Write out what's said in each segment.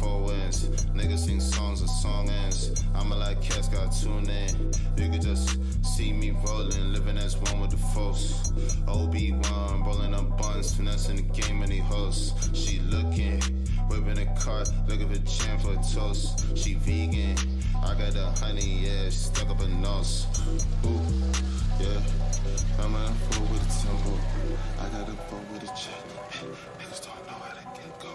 4 wins. Niggas sing songs and song ends. I'ma like cats got tune in. You could just see me rolling, living as one with the folks. Obi-Wan, rolling up buns, finessing the game and the hosts. She looking, whipping a cart, looking for jam for a toast. She vegan, I got the honey, yeah, she stuck up her nose. Ooh, yeah, I'm in a fool with a tempo. I got a fool with a check. Niggas don't know how to get go.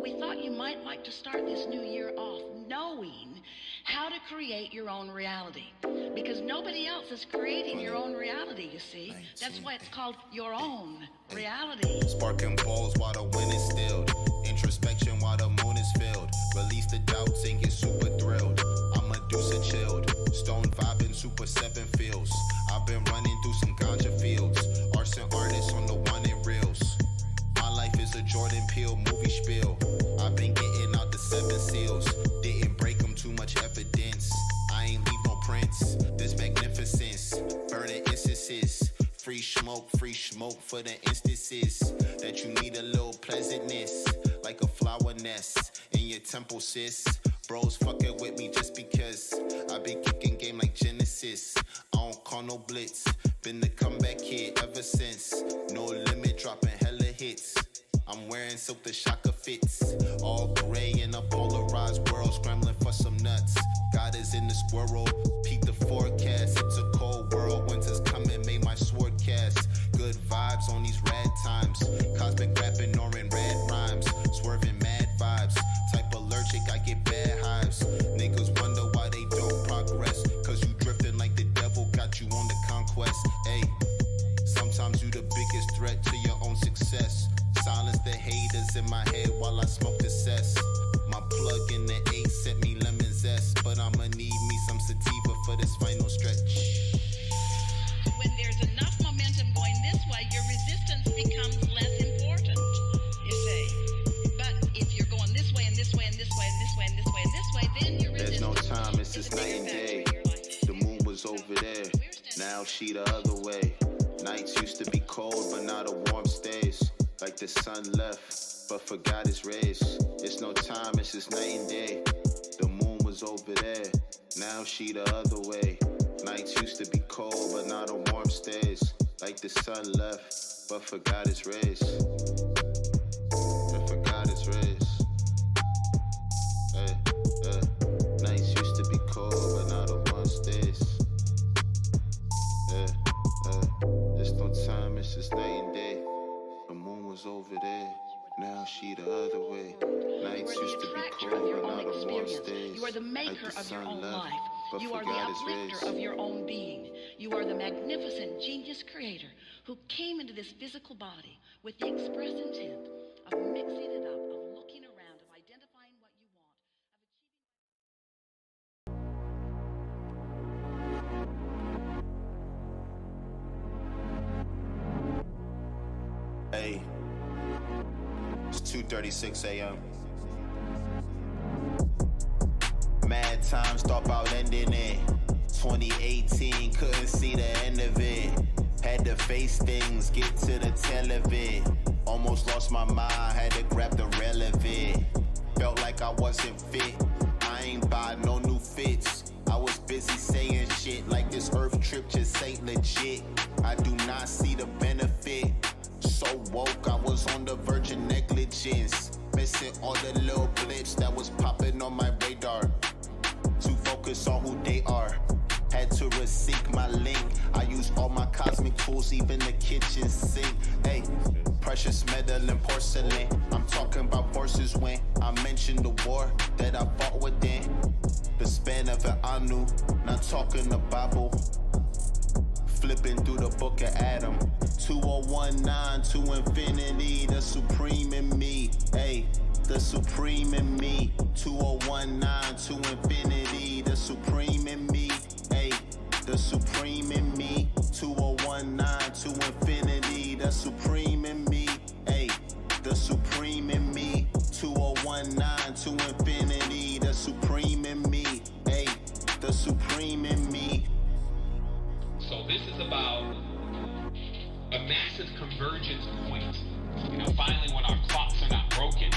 We thought you might like to start this new year off knowing how to create your own reality. Because nobody else is creating your own reality, you see. That's why it's called your own reality. Sparking balls while the wind is stilled. Introspection while the moon is filled. Release the doubts and get super thrilled. I'm Medusa chilled. Stone vibing, super 7 fields. I've been running through some ganja fields. Arson artists on the one and reels. My life is a Jordan Peele movie spiel. I've been getting out the 7 seals. Didn't break them, too much evidence. I ain't leave no prints. This magnificence, burning instances. Free smoke for the instances that you need a little pleasantness, like a flower nest in your temple, sis. Bros fucking with me just because I been kicking game like Genesis. I don't call no blitz, been the comeback kid ever since. No limit, dropping hella hits. I'm wearing silk the shaka fits. All gray in a polarized world, scrambling for some nuts. God is in the squirrel, peep the forecast. It's a cold world, winter's coming, made my sword cast. Good vibes on these rad times. Cosmic rapping, Norman red rhymes. Swerving mad vibes. Type allergic, I get bad hives. Niggas wonder why they don't progress. Cause you drifting like the devil got you on the conquest. Ayy, sometimes you the biggest threat to your own success. Silence the haters in my head while I smoke the cess. My plug in the 8 sent me lemon zest. But I'ma need me some sativa for this final stretch. When there's enough momentum going this way, your resistance becomes less important, you see. But if you're going this way and this way and this way and this way and this way and this way, then your resistance... There's no time, it's just night and day. The moon was over there, now she the other way. Nights used to be cold, but now the warmth stays. Like the sun left, but forgot its rays. It's no time, it's just night and day. The moon was over there, now she the other way. Nights used to be cold, but now the warmth stays. Like the sun left, but forgot its rays. But forgot its rays. Hey, nights used to be cold, but now the warmth stays. It's no time, it's just night and day. The moon was over there, now she the other way. Nights used to be cold, but now the warmth stays. You are the maker of your own life. You are the forgot its uplifter rays. of your own being. You are the magnificent genius creator who came into this physical body with the express intent of mixing it up, of looking around, of identifying what you want, of achieving... Hey, it's 2:36 a.m. Mad times thought about ending it. 2018, couldn't see the end of it. Had to face things, get to the tail of it. Almost lost my mind, had to grab the rail of it. Felt like I wasn't fit, I ain't buy no new fits. I was busy saying shit like this earth trip just ain't legit. I do not see the benefit. So woke, I was on the verge of negligence. Missing all the little blips that was popping on my radar. Too focused on who they are. Had to reseek my link. I use all my cosmic tools, even the kitchen sink. Hey, precious metal and porcelain. I'm talking about forces when I mention the war that I fought within. The span of an Anu, not talking the Bible. Flipping through the book of Adam. 2019 to infinity, the supreme in me. Hey, the supreme in me. 2019 to infinity, the supreme in me. Hey, the supreme in me. 2019 to infinity, the supreme in me. Hey, the supreme in me. 2019 to infinity, the supreme in me. Hey, the supreme in me. So this is about a massive convergence point. You know, finally when our clocks are not broken,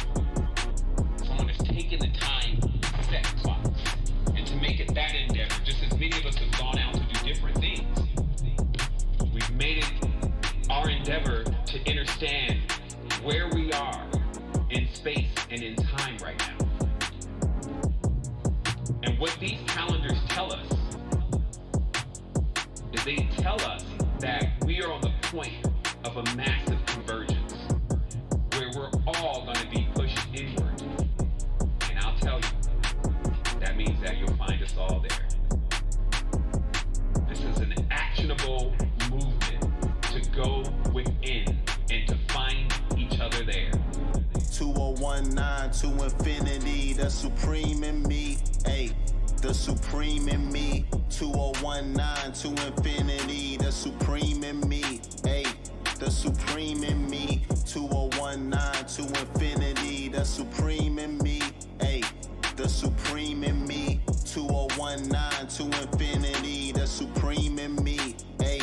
point of a massive convergence where we're all going to be pushed inward. And I'll tell you, that means that you'll find us all there. This is an actionable movement to go within and to find each other there. 2019 to infinity, the supreme in me, ayy, the supreme in me. 2019 to infinity, the supreme in me, ayy, the supreme in me. 2019 to infinity, the supreme in me, ayy, the supreme in me. 2019 to infinity, the supreme in me, ayy,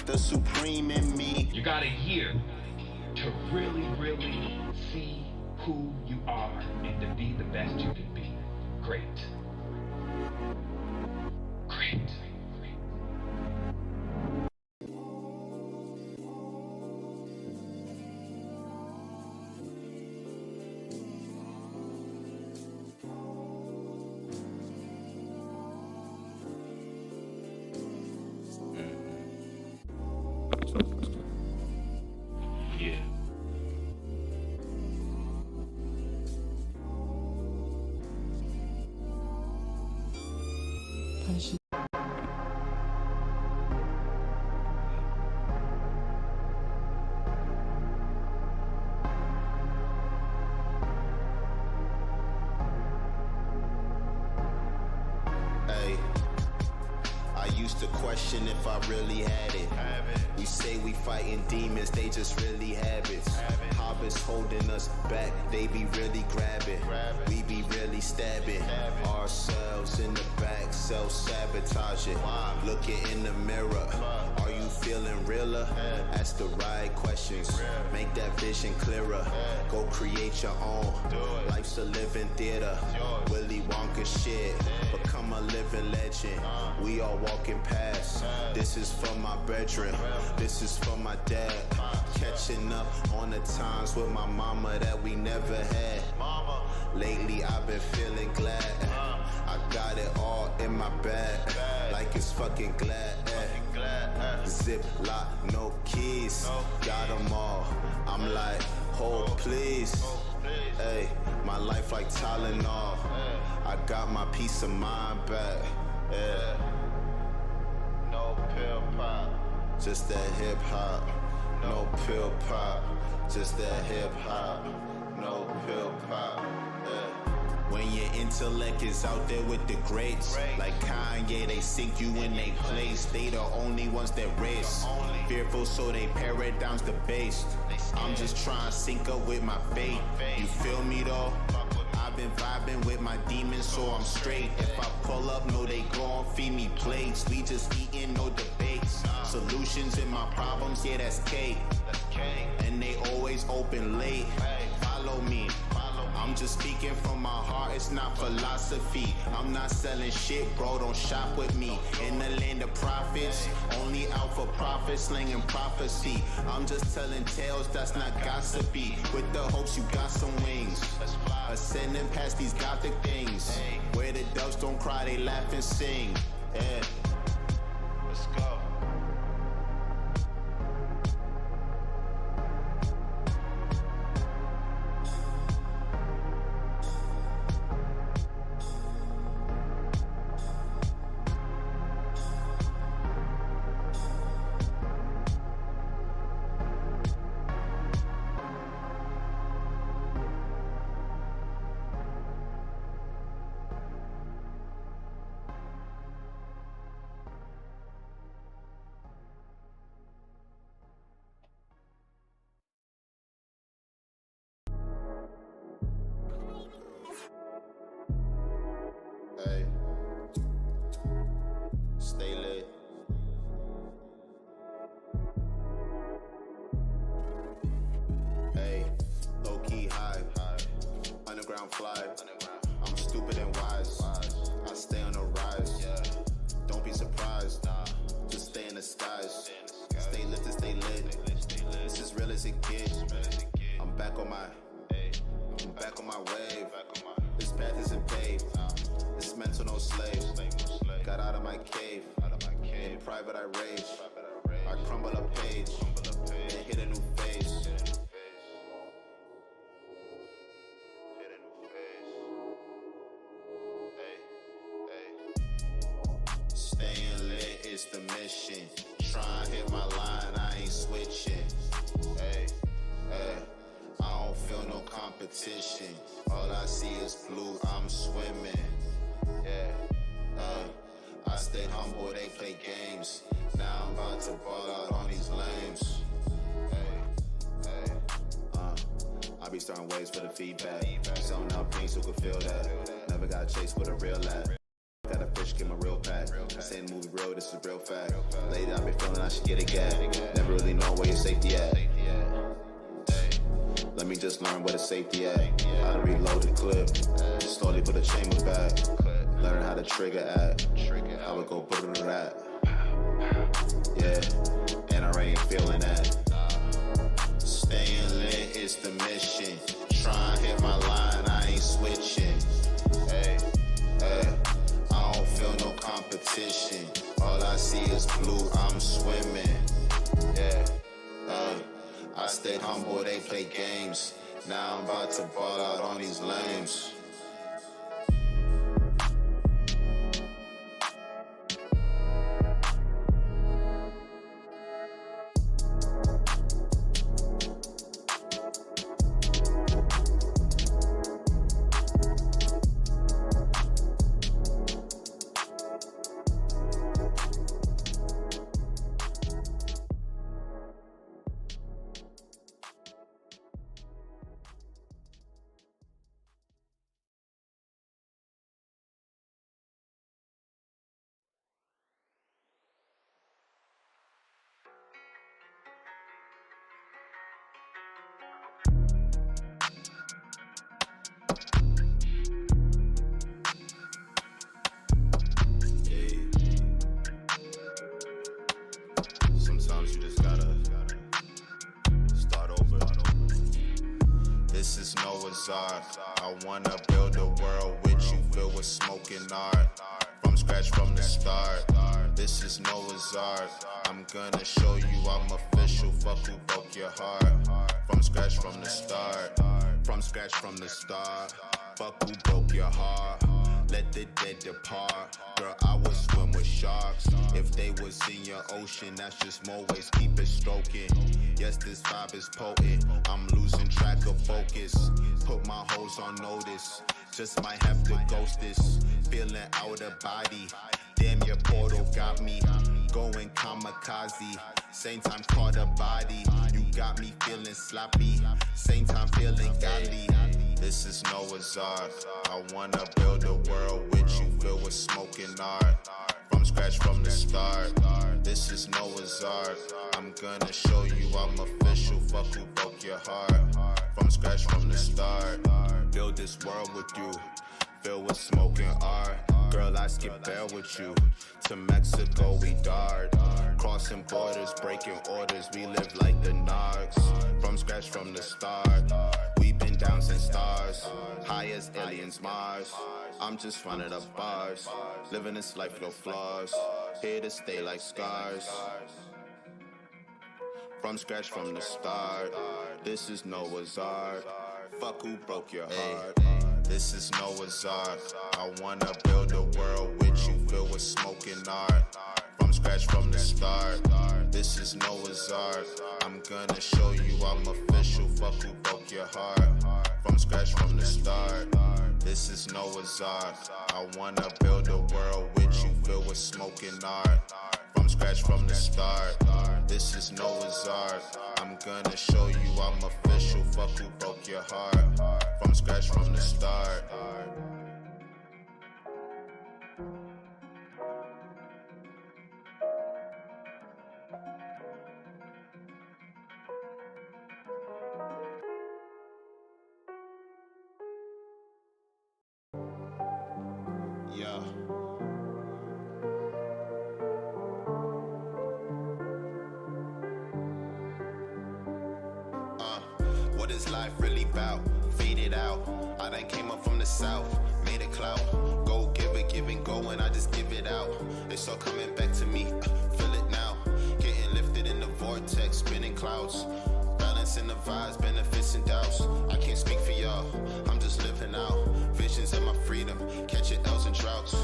the supreme in me. You got a year to really, really see who you are and to be the best you can be. Great. Great. Yeah. Hey, I used to question if I really had it. We say we fighting demons, they just really habits. Hobbits holding us back, they be really grabbing. We be really stabbing ourselves in the back, self-sabotaging. Looking in the mirror, are you feeling realer? Ask the right questions, make that vision clearer. Go create your own, life's a living theater. Willy Wonka shit, become a living legend. We all walking past, this is for my brethren, this is for my dad. Catching up on the times with my mama that we never had. Lately I've been feeling glad, I got it all in my bag, like it's fucking glad. Zip lock, no keys, got them all. I'm like, hold please. Hey, my life like Tylenol, I got my peace of mind back. Yeah. No pill pop, just that hip hop. No pill pop, just that hip hop. No pill pop. Yeah. When your intellect is out there with the greats, like Kanye, they sink you in they place. They the only ones that race, fearful so they paradigms debased. I'm just trying to sync up with my fate. You feel me though? I've been vibing with my demons, so I'm straight. If I pull up, no, they gon' feed me plates. We just eating, no debates. Solutions in my problems, yeah, that's K. And they always open late. Follow me. I'm just speaking from my heart, it's not philosophy. I'm not selling shit, bro, don't shop with me. In the land of prophets, only out for profit, slinging prophecy. I'm just telling tales that's not gossipy. With the hopes you got some wings, ascending past these gothic things. Where the doves don't cry, they laugh and sing. Yeah. Let's go. Hey, stay lit. Hey, low key high, underground fly. I'm stupid and wise. I stay on the rise. Don't be surprised. Just stay in the skies. Stay lifted, stay lit. This is real as it gets. I'm back on my wave. This path isn't paved. It's mental, no slave. Got out of my cave. In private I rage. I crumble a page. and hit a new phase. Staying lit is the mission. Try and hit my line, I ain't switching. Hey, hey, I don't feel no competition. All I see is blue, I'm swimming. Yeah, I stay humble, they play games. Now I'm about to ball out on these lames. Hey, hey, I be starting waves for the feedback. Selling out pinks who can feel that. Never got chased with a real lad. Got a fish, get my real pack. I say in the movie real, this is real fact. Lately I been feeling I should get a gag. Never really know where your safety at. Let me just learn where the safety at. How to reload the clip. Slowly put the chamber back. Learn how to trigger at. How it go put it at. Yeah, and I ain't feeling that. Staying lit is the mission. Try and hit my line, I ain't switching. Hey, hey, I don't feel no competition. All I see is blue, I'm swimming. Yeah, I stay humble, they play games. Now I'm about to ball out on these lames. Sometimes you just gotta start over. This is Noah's Ark. I wanna build a world with you filled with smoking art. From scratch from the start. This is Noah's Ark. I'm gonna show you I'm official. Fuck who broke your heart. From scratch from the start. From scratch from the start. Fuck who broke your heart. Let the dead depart. Girl, I would swim with sharks. If they was in your ocean, that's just more ways, keep it stroking. Yes, this vibe is potent. I'm losing track of focus. Put my hoes on notice. Just might have to ghost this. Feeling out of body. Damn, your portal got me. Going kamikaze. Same time caught a body. You got me feeling sloppy. Same time feeling godly. This is Noah's Ark. I wanna build a world with you filled with smoking art. From scratch from the start. This is Noah's Ark. I'm gonna show you I'm official. Fuck who broke your heart. From scratch from the start. Build this world with you, filled with smoking art. Girl, I skip bail with you. To Mexico we dart. Crossing borders, breaking orders. We live like the narcs. From scratch from the start. We've been down since stars. High as aliens Mars. I'm just running up bars. Living this life no flaws. Here to stay like scars. From scratch from the start. This is Noah's Ark. Fuck who broke your heart. This is Noah's Ark. I wanna build a world with you filled with smoking art. From scratch from the start. This is Noah's Ark. I'm gonna show you I'm official. Fuck who broke your heart. From scratch from the start. This is Noah's Ark. I wanna build a world with you filled with smoking art. From scratch from the start. This is Noah's Ark. I'm gonna show you I'm official. Fuck who broke your heart. From scratch from the start. Yeah. What is life really about? Fade it out. I done came up from the south, made it clout. Go give it, give and go, and I just give it out. It's all coming back to me. Feel it now. Getting lifted in the void. vortex, spinning clouds. Balancing the vibes, benefits and doubts. I can't speak for y'all, I'm just living out. Visions of my freedom, catching L's and droughts.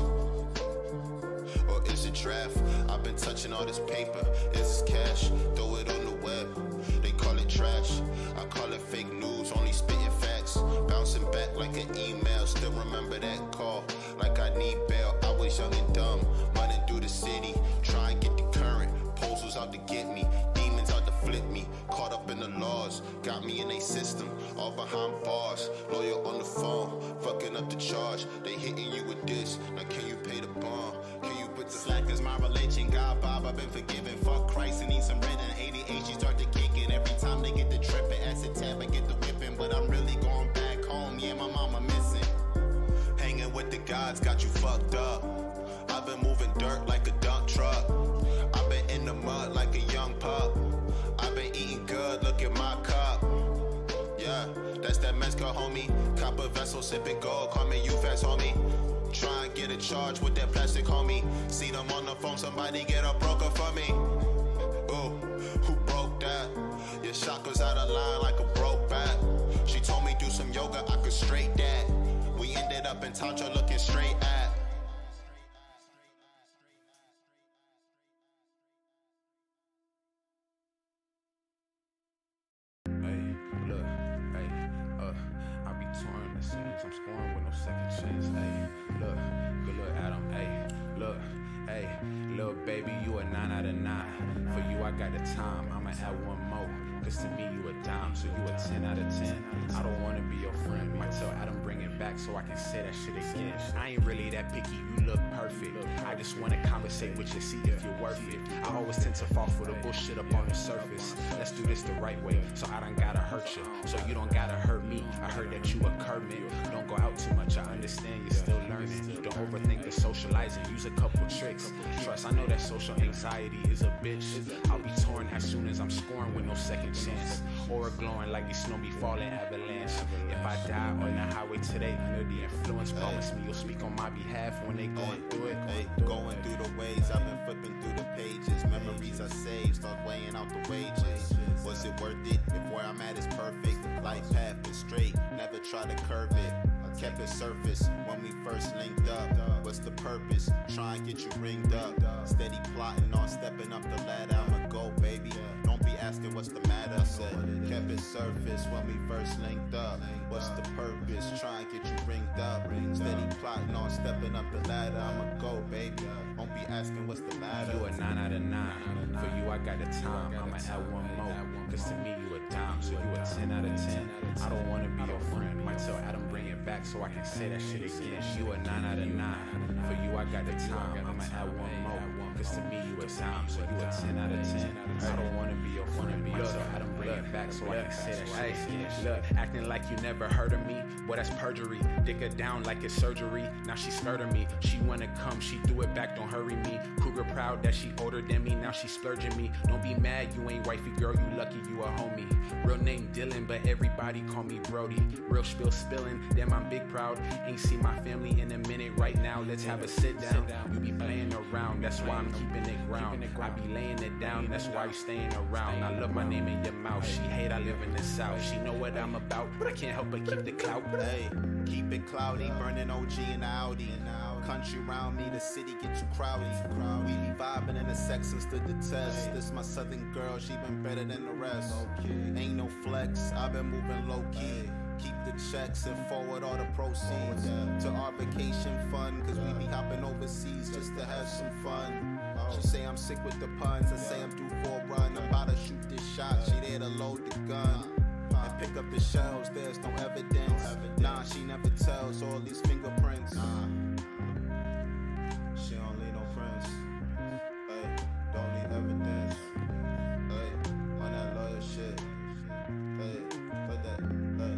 Or is it draft? I've been touching all this paper. Is this cash? Throw it on the web. They call it trash. I call it fake news, only spitting facts. Bouncing back like an email. Still remember that call, like I need bail. I was young and dumb, running through the city, trying to get the current. Poles was out to get me, demons out to flip me. Caught up in the laws, got me in a system, all behind bars. Lawyer on the phone, fucking up the charge. They hitting you with this, now can you pay the bond? Can you put the slack is my religion? God, Bob, I've been forgiven. Fuck Christ, and need some rhythm. ADHD start to kick in every time they get the tripping. Acid tab, I get the whipping, but I'm really going back home. Yeah, my mama missing. Hanging with the gods got you fucked up. I've been moving dirt like a dump truck. I've been in the mud like a young pup. I've been eating good, look at my cup. Yeah, that's that mezcal, homie. Copper vessel, sipping gold, call me you fast, homie. Try and get a charge with that plastic, homie. See them on the phone, somebody get a broker for me. Ooh, who broke that? Your chakras out of line like a broke back. She told me do some yoga, I could straight that. We ended up in Tantra looking straight at. I'm scoring with no second chance. Hey, look, good look, Adam. Hey, look, hey, little baby, you a 9 out of 9. For you, I got the time. I'ma add one more. Cause to me, you a dime, so you a 10 out of 10. I don't wanna be your friend. Might tell Adam bring it back so I can say that shit again. I ain't really that picky, you look perfect. I just wanna conversate with you, see if you're worth it. I always tend to fall for the bullshit up on the surface. Let's do this the right way, so I don't gotta hurt you. So you don't gotta hurt me. I heard that you a Kermit. Don't go out too much, I understand you're still learning. Don't overthink the socializing, use a couple tricks. Trust, I know that social anxiety is a bitch. I'll be torn as soon as I'm scoring with no second chance. Aura glowing like these snow be falling avalanche. If I die on the highway today under the influence, promise me you'll speak on my behalf when they going through it. Going through the waves, I've been flipping through the pages. Memories I saved, start weighing out the wages. Was it worth it? If where I'm at is perfect, life path is straight, never try to curve it. Kept it surface when we first linked up. What's the purpose? Try and get you ringed up. Steady plotting on stepping up the ladder. I'ma go, baby. Don't be asking what's the matter. Said kept it surface when we first linked up. What's the purpose? Try and get you ringed up. Steady plotting on stepping up the ladder. I'ma go, baby. Don't be asking what's the matter. You a 9 out of 9. For you, I got the time. I'ma add one more. Cause to me, you a dime, so you a 10 out of 10. I don't wanna be your friend. Might tell Adam bring it back so I can say that shit again. You a 9 out of 9. For you, I got the time. I'ma add one more. Cause to me, you a dime, so you a 10 out of 10. I don't wanna be your friend. Might tell Adam bring it back so I can say that shit again. Look, acting like you never heard of me. Boy, that's perjury. Dick her down like it's surgery. Now she scared of me. She wanna come, she do it back, don't hurry me. Cougar proud that she older than me. Now she splurging me. Don't be mad, you ain't wifey girl, you lucky you a homie. Real name Dylan, but everybody call me Brody. Real spill spilling, damn I'm big proud. Ain't seen my family in a minute right now. Let's have a sit down. You be playing around, that's why I'm keeping it ground. I be laying it down, that's why you staying around. I love my name in your mouth. She hate I live in the South. She know what I'm about, but I can't help but keep the clout. Hey, keep it cloudy, burning OG and Audi. Country round me, the city get too crowded. We be vibing and the sex and stood the test. This my southern girl, she been better than the rest. Ain't no flex, I been moving low key. Keep the checks and forward all the proceeds to our vacation fund. Cause we be hopping overseas just to have some fun. She say I'm sick with the puns, I say I'm due for a run. I'm about to shoot this shot, she there to load the gun and pick up the shells, there's no evidence. Nah, she never tells all these fingerprints. She don't leave no prints. Hey, don't leave evidence. Hey, on that lawyer shit. Hey, put that. Hey.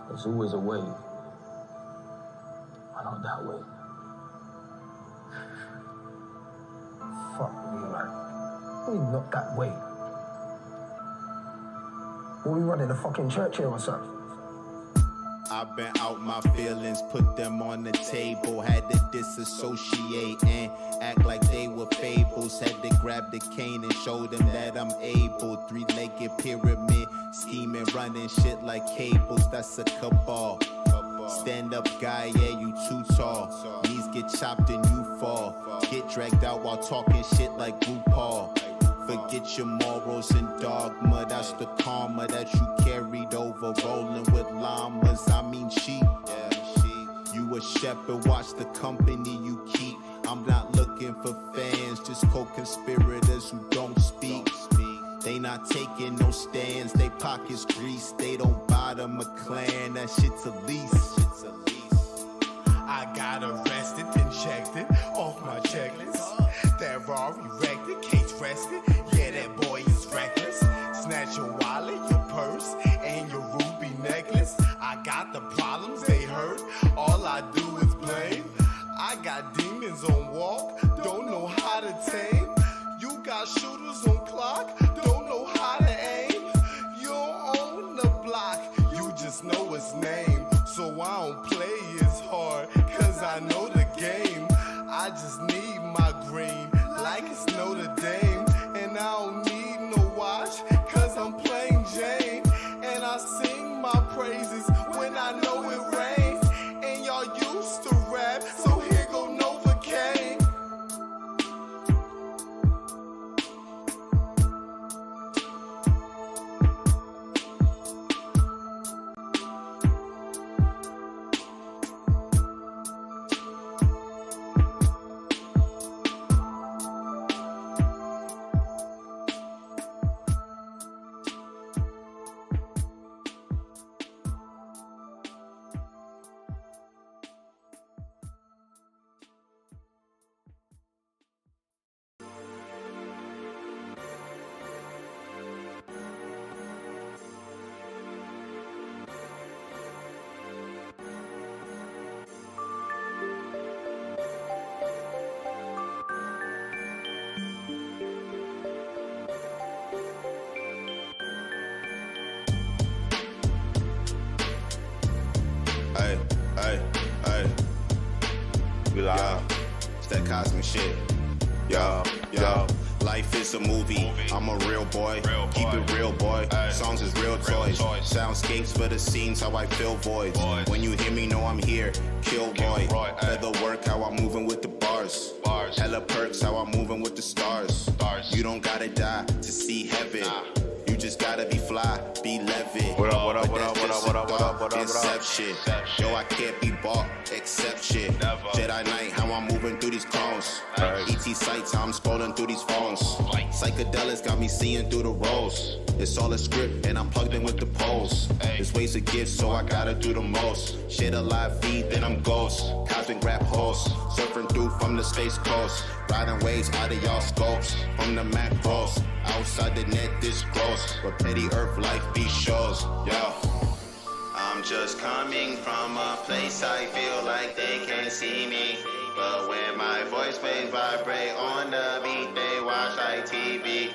There's always a way. Why not that way? Fuck me, man. I mean, not that way. What, we running a fucking church here or something? I've been out my feelings, put them on the table. Had to disassociate and act like they were fables. Had to grab the cane and show them that I'm able. Three-legged pyramid, scheming, running shit like cables. That's a cabal. Stand up guy, yeah, you too tall. Knees get chopped and you fall. Get dragged out while talking shit like RuPaul. Forget your morals and dogma. That's the karma that you carried over. Rolling with llamas, I mean sheep. You a shepherd, watch the company you keep. I'm not looking for fans, just co-conspirators who don't speak. They not taking no stands, they pockets greased. They don't bottom a clan, that shit's a lease. I got arrested, then checked it off my checklist. That Rari wrecked it, case rested. Yeah, that boy is reckless. Snatch your wallet, your purse, and your ruby necklace. I got the problems, they hurt. All I do is blame. I got demons on walk, don't know how to tame. You got shooters on clock, don't know how to aim. You don't own the block, you just know its name. So I don't play as hard, cause I know the game. I just need my green, like it's Notre Dame. And I don't need no watch, cause I'm plain Jane. And I sing my praises when I know it rains. And y'all used to rap, so here go Novocaine. Hey, we live. It's that cosmic shit. Yo. Life is a movie. I'm a real boy. Keep it real, boy. Songs is real toys. Soundscapes for the scenes, how I fill voids. When you hear me, know I'm here. Kilroy. Feather work, how I'm moving with the bars. Hella perks, how I'm moving with the stars. You don't gotta die to see heaven. You just gotta be fly, be levied. What up? Inception. Yo, I can't be bought, except shit. Jedi Knight, how I'm moving through these clones. ET sights, how I'm scrolling through these phones. Psychedelics got me seeing through the rows. It's all a script, and I'm plugged in with the poles. There's ways to give, so I gotta do the most. Shit a live feed, then I'm ghost. Cosmic rap host, surfing through from the space coast. Riding waves out of y'all scopes, from the macros. Outside the net, this gross. Where petty earth life be shows, yo. I'm just coming from a place I feel like they can't see me. But when my voice waves vibrate on the beat, they watch like TV.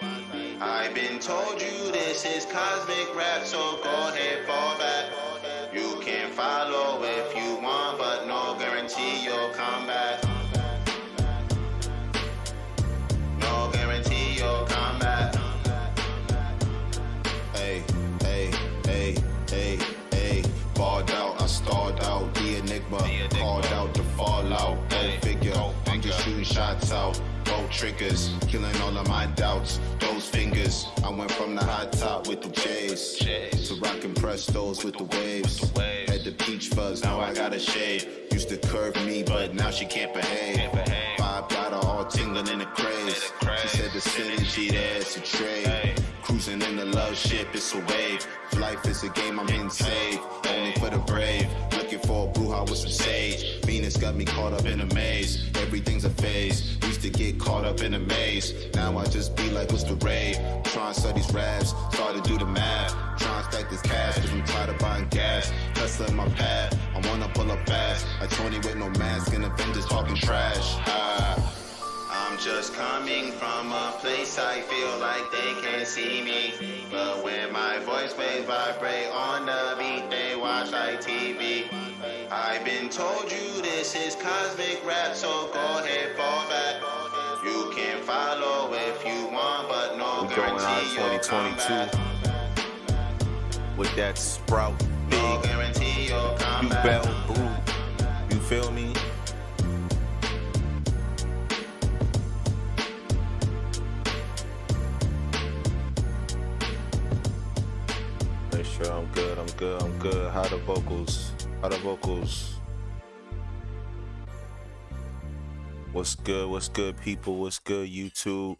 I've been told you this is cosmic rap, so go ahead, fall back. You can follow if you want, but no guarantee you'll come back. No guarantee you'll come back. Hey. Balled out, I stalled out, the enigma. Called out the fallout, go figure. I'm just shooting shots out, gold triggers. Killing all of my doubts, those fingers. I went from the high top with the J's to rockin' Prestos with the waves. Had the peach fuzz, now I gotta shave. Used to curve me, but now she can't behave. Vibe got her all tingling in the craze. She said the synergy there's a trade. Cruising in the love ship, it's a wave. If life is a game, I'm getting saved. Only for the brave. Looking for a bruja with some sage. Venus got me caught up in a maze. Everything's a phase. Used to get caught up in a maze. Now I just be like, what's the rave? Trying to study these raps, started to do the math. Trying to stack this cash, cause I'm tired of buying gas. Tesla in my path, I wanna pull up fast. Like Tony with no mask and Avengers talking trash. I'm just coming coming from a place I feel like they can't see me. But when my voice waves vibrate on the beat, they watch like TV. I've been told you this is cosmic rap, so go ahead, fall back. You can follow if you want, but no We going on guarantee you'll come 2022 back. with that Sprout No big guarantee you'll come New back. Bell Brew. You feel me? Make sure I'm good. How the vocals? What's good, people? What's good, YouTube?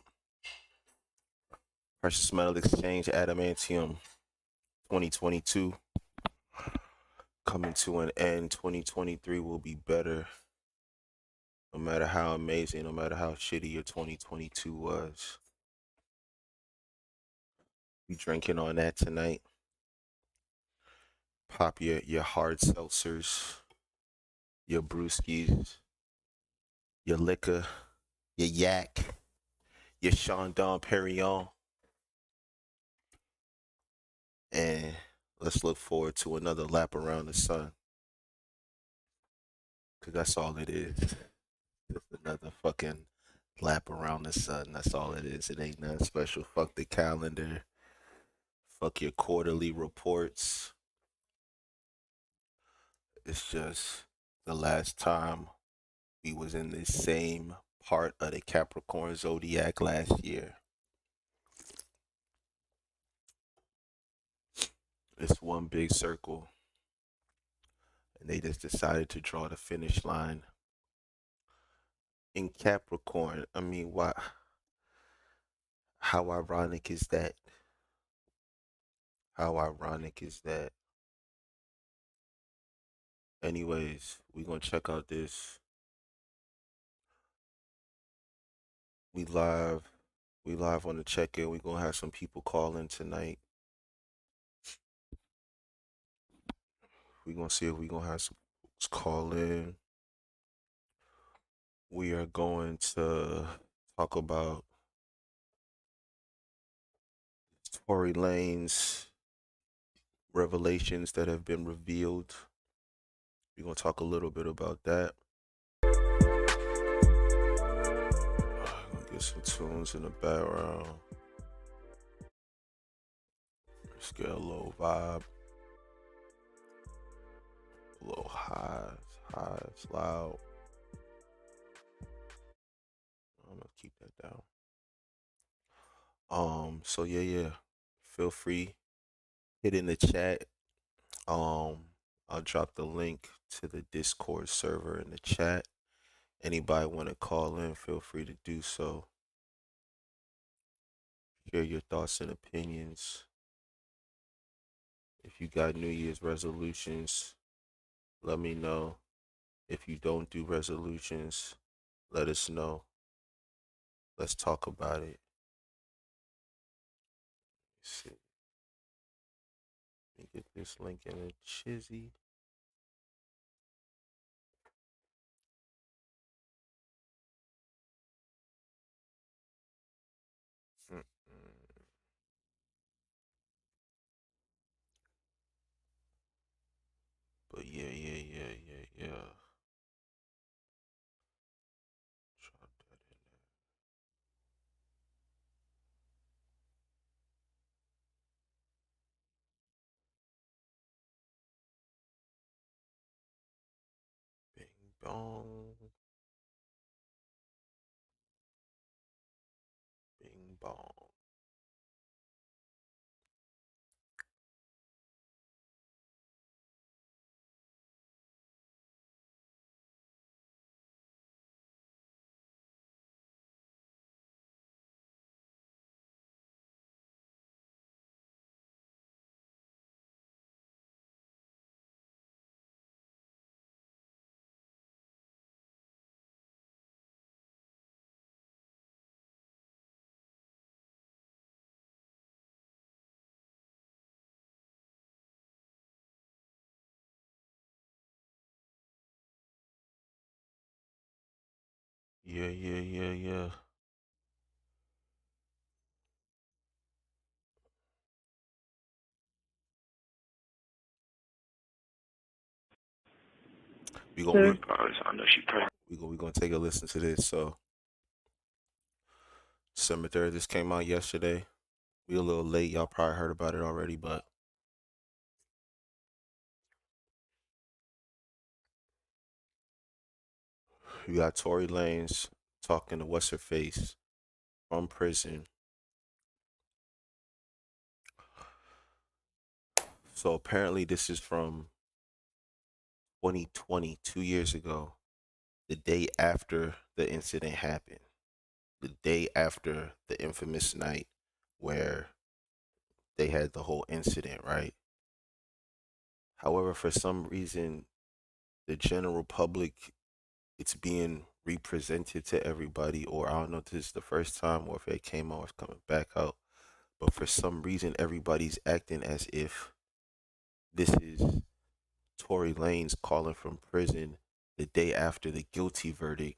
Precious Metal Exchange Adamantium 2022 coming to an end. 2023 will be better. No matter how amazing, no matter how shitty your 2022 was. We drinking on that tonight. Pop your hard seltzers, your brewskis, your liquor, your yak, your Chandon Perignon. And let's look forward to another lap around the sun. Because that's all it is. Just another fucking lap around the sun. That's all it is. It ain't nothing special. Fuck the calendar. Fuck your quarterly reports. It's just the last time we was in the same part of the Capricorn zodiac last year. It's one big circle. And they just decided to draw the finish line in Capricorn. I mean, why? How ironic is that? How ironic is that? Anyways, we gonna check out this. We live on the check-in. We gonna have some people call in tonight. We gonna see if we gonna have some folks call in. We are going to talk about Tory Lanez revelations that have been revealed. We're going to talk a little bit about that. Gonna get some tunes in the background. Let's get a little vibe. A little highs, loud. I'm going to keep that down. So yeah. Feel free. Hit in the chat. I'll drop the link to the Discord server in the chat. Anybody want to call in, feel free to do so. Share your thoughts and opinions. If you got New Year's resolutions, let me know. If you don't do resolutions, let us know. Let's talk about it. Let's see. Let me get this link in a chizzy. But yeah. Drop that in there. Bing bong. Bing bong. Yeah. We gonna I know she pregnant. we gonna take a listen to this. So December 3rd, this came out yesterday. We a little late. Y'all probably heard about it already, but you got Tory Lanez talking to what's her face from prison. So apparently this is from 2020, 2 years ago, the day after the incident happened, the day after the infamous night where they had the whole incident, right? However, for some reason, the general public, it's being represented to everybody, or I don't know if this is the first time or if it came out or it's coming back out, but for some reason, everybody's acting as if this is Tory Lanez calling from prison the day after the guilty verdict,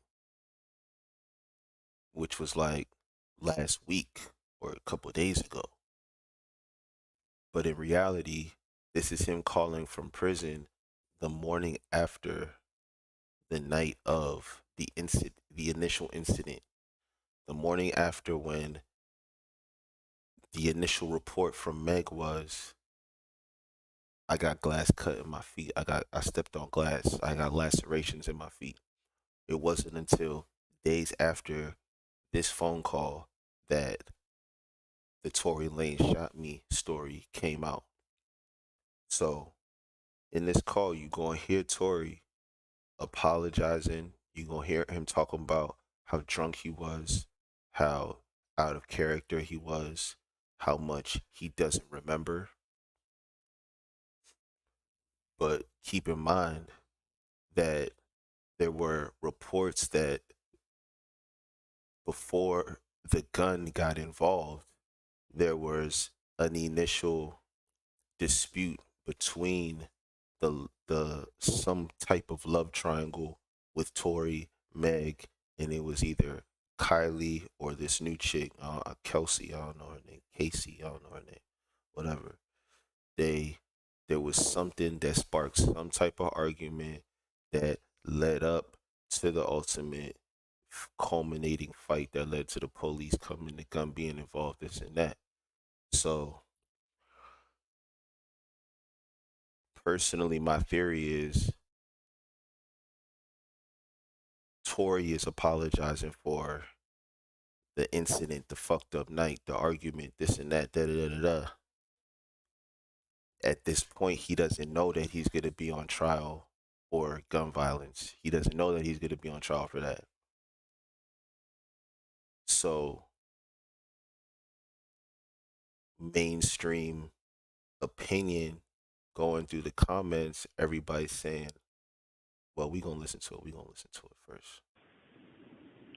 which was like last week or a couple of days ago. But in reality, this is him calling from prison the morning after the night of the initial incident, the morning after when the initial report from Meg was, I got glass cut in my feet. I stepped on glass. I got lacerations in my feet. It wasn't until days after this phone call that the Tory Lanez shot me story came out. So in this call, you gonna hear Tory apologizing. You gonna hear him talking about how drunk he was, how out of character he was, how much he doesn't remember. But keep in mind that there were reports that before the gun got involved, there was an initial dispute between the some type of love triangle with Tory, Meg, and it was either Kylie or this new chick, Kelsey, I don't know her name, Casey, I don't know her name, whatever. There was something that sparked some type of argument that led up to the ultimate culminating fight that led to the police coming, the gun being involved, this and that. So personally, my theory is Tory is apologizing for the incident, the fucked up night, the argument, this and that, da da da da da. At this point, he doesn't know that he's going to be on trial for gun violence. He doesn't know that he's going to be on trial for that. So, mainstream opinion going through the comments, everybody's saying, well, we going to listen to it. We going to listen to it first.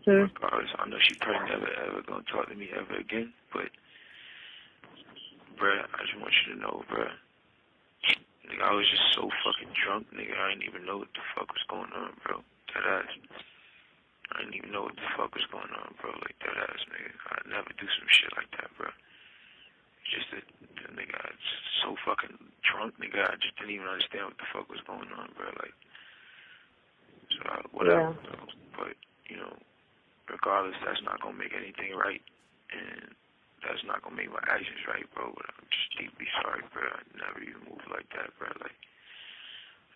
Regardless, I know she probably never ever gonna talk to me ever again, but bruh, I just want you to know, bruh. Nigga, I was just so fucking drunk, nigga. I didn't even know what the fuck was going on, bro. That ass. I didn't even know what the fuck was going on, bro. Like that ass, nigga. I'd never do some shit like that, bro. Just that, nigga, I was so fucking drunk, nigga. I just didn't even understand what the fuck was going on, bro. Like, so whatever, bro. But you know, regardless, that's not gonna make anything right, and that's not gonna make my actions right, bro. But I'm just deeply sorry, bro. I never even moved like that, bro. Like,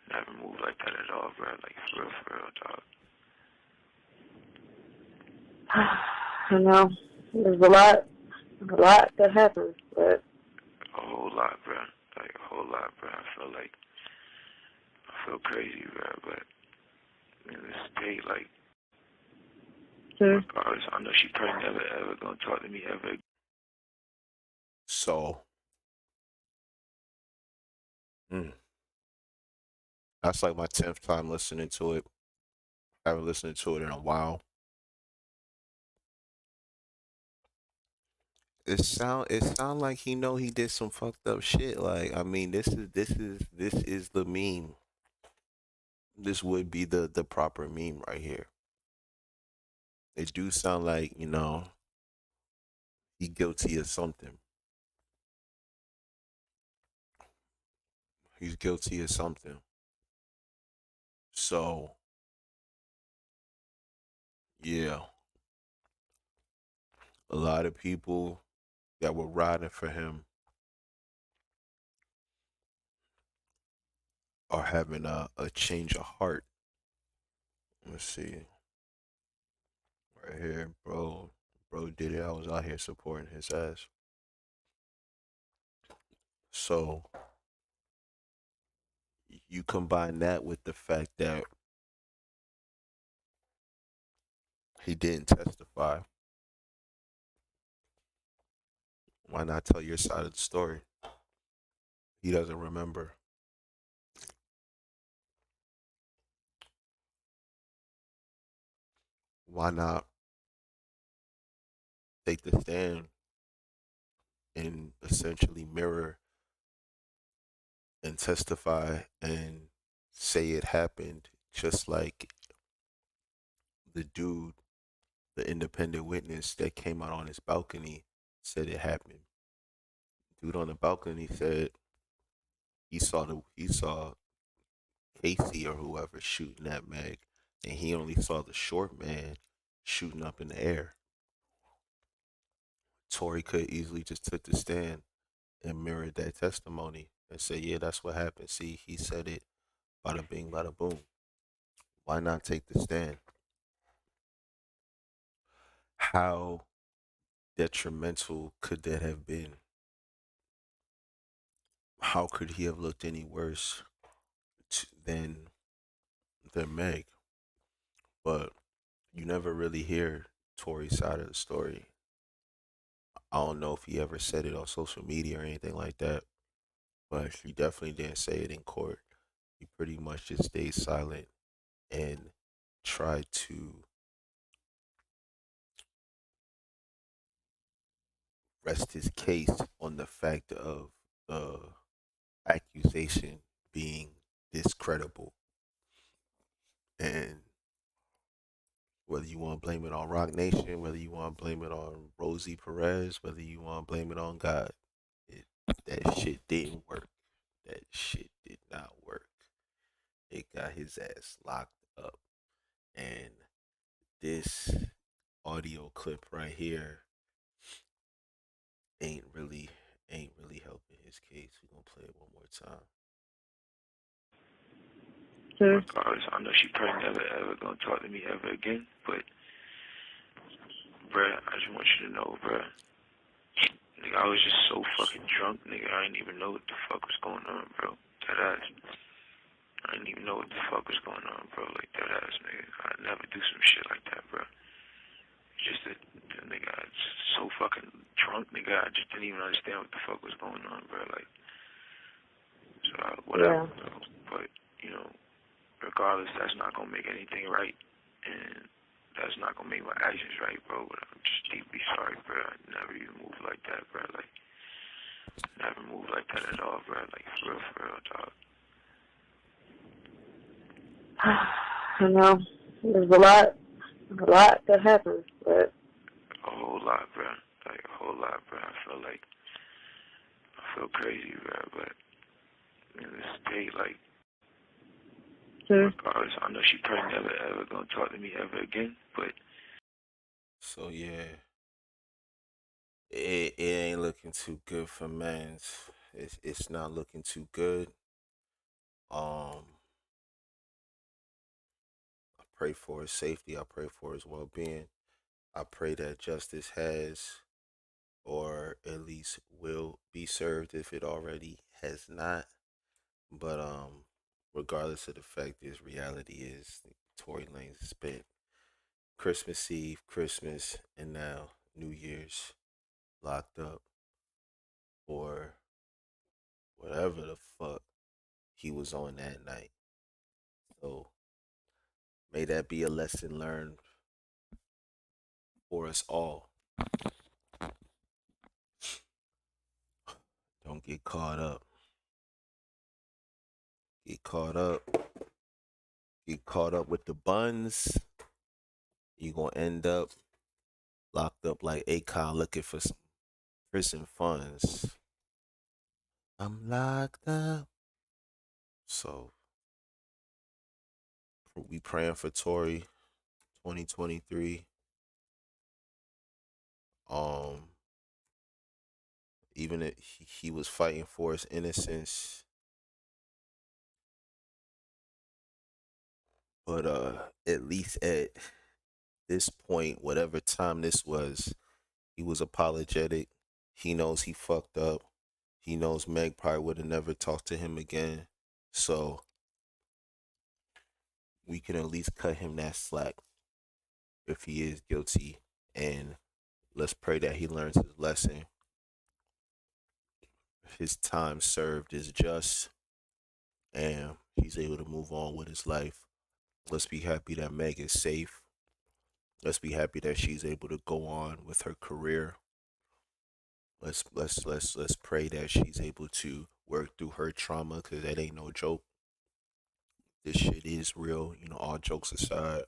never moved like that at all, bro. Like, for real, dog. I know. There's a lot that happens, but a whole lot, bro. Like, a whole lot, bro. I feel crazy, bro. But in this state, like, regardless, I know she probably never ever gonna talk to me ever. So, that's like my 10th time listening to it. I haven't listened to it in a while. It sound like he know he did some fucked up shit. Like, I mean, this is the meme. This would be the proper meme right here. It do sound like, you know, he guilty of something. He's guilty of something. So yeah, a lot of people that were riding for him are having a change of heart. Let's see. Right here, bro. Bro did it. I was out here supporting his ass. So you combine that with the fact that he didn't testify. Why not tell your side of the story? He doesn't remember. Why not take the stand and essentially mirror and testify and say it happened just like the dude, the independent witness that came out on his balcony said it happened. Dude on the balcony said he saw Casey or whoever shooting at Meg, and he only saw the short man shooting up in the air. Tory could easily just took the stand and mirrored that testimony and say, yeah, that's what happened. See, he said it, bada bing, bada boom. Why not take the stand? How detrimental could that have been? How could he have looked any worse than Meg? But you never really hear Tory's side of the story. I don't know if he ever said it on social media or anything like that, but he definitely didn't say it in court. He pretty much just stayed silent and tried to rest his case on the fact of the accusation being discredible. And whether you want to blame it on Rock Nation, whether you want to blame it on Rosie Perez, whether you want to blame it on God, that shit didn't work. That shit did not work. It got his ass locked up. And this audio clip right here ain't really helping his case. We're gonna play it one more time. Regardless, I know she probably never ever gonna talk to me ever again, but bruh, I just want you to know, bruh. Nigga, I was just so fucking drunk, nigga. I didn't even know what the fuck was going on, bro. That ass. I didn't even know what the fuck was going on, bro. Like that ass, nigga. I'd never do some shit like that, bro. Just that, nigga, I was just so fucking drunk, nigga. I just didn't even understand what the fuck was going on, bro. Like, so whatever, bro. But you know, regardless, that's not gonna make anything right, and that's not gonna make my actions right, bro. But I'm just deeply sorry, bro. I never even moved like that, bro. Like, never moved like that at all, bro. Like, for real, dog. I know. There's a lot that happens, but A whole lot, bro. Like, a whole lot, bro. I feel crazy, bro. But in this state, like, regardless, I know she probably never ever gonna talk to me ever again, but So yeah, it ain't looking too good for Mans. It's not looking too good. I pray for his safety. I pray for his well being. I pray that justice has, or at least will be served if it already has not. But regardless of the fact, is reality is Tory Lanez spent Christmas Eve, Christmas, and now New Year's locked up for whatever the fuck he was on that night. So may that be a lesson learned for us all. Don't get caught up. Get caught up. Get caught up with the buns. You're gonna end up locked up like Akon looking for some prison funds. I'm locked up. So We praying for Tory 2023. Even if he was fighting for his innocence, but at least at this point, whatever time this was, he was apologetic. He knows he fucked up. He knows Meg probably would have never talked to him again. So we can at least cut him that slack if he is guilty. And let's pray that he learns his lesson. His time served is just, and he's able to move on with his life. Let's be happy that Meg is safe. Let's be happy that she's able to go on with her career. Let's pray that she's able to work through her trauma, because that ain't no joke. This shit is real, all jokes aside.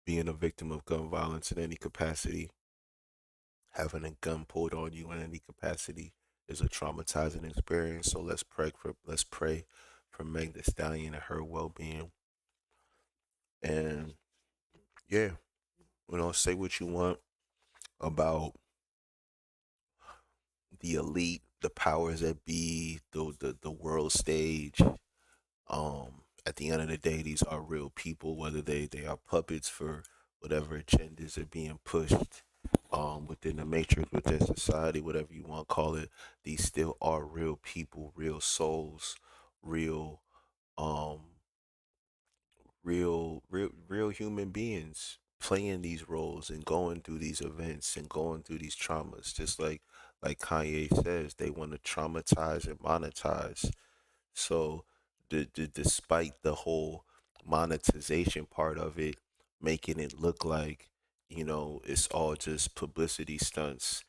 Being a victim of gun violence in any capacity, having a gun pulled on you in any capacity, is a traumatizing experience. So let's pray for Meg Thee Stallion and her well-being. And yeah, say what you want about the elite, the powers that be, the world stage. At the end of the day, these are real people, whether they are puppets for whatever agendas are being pushed within the matrix, within society, whatever you want to call it. These still are real people, real souls, real real human beings playing these roles and going through these events and going through these traumas. Just like Kanye says, they want to traumatize and monetize. So despite the whole monetization part of it, making it look like, it's all just publicity stunts,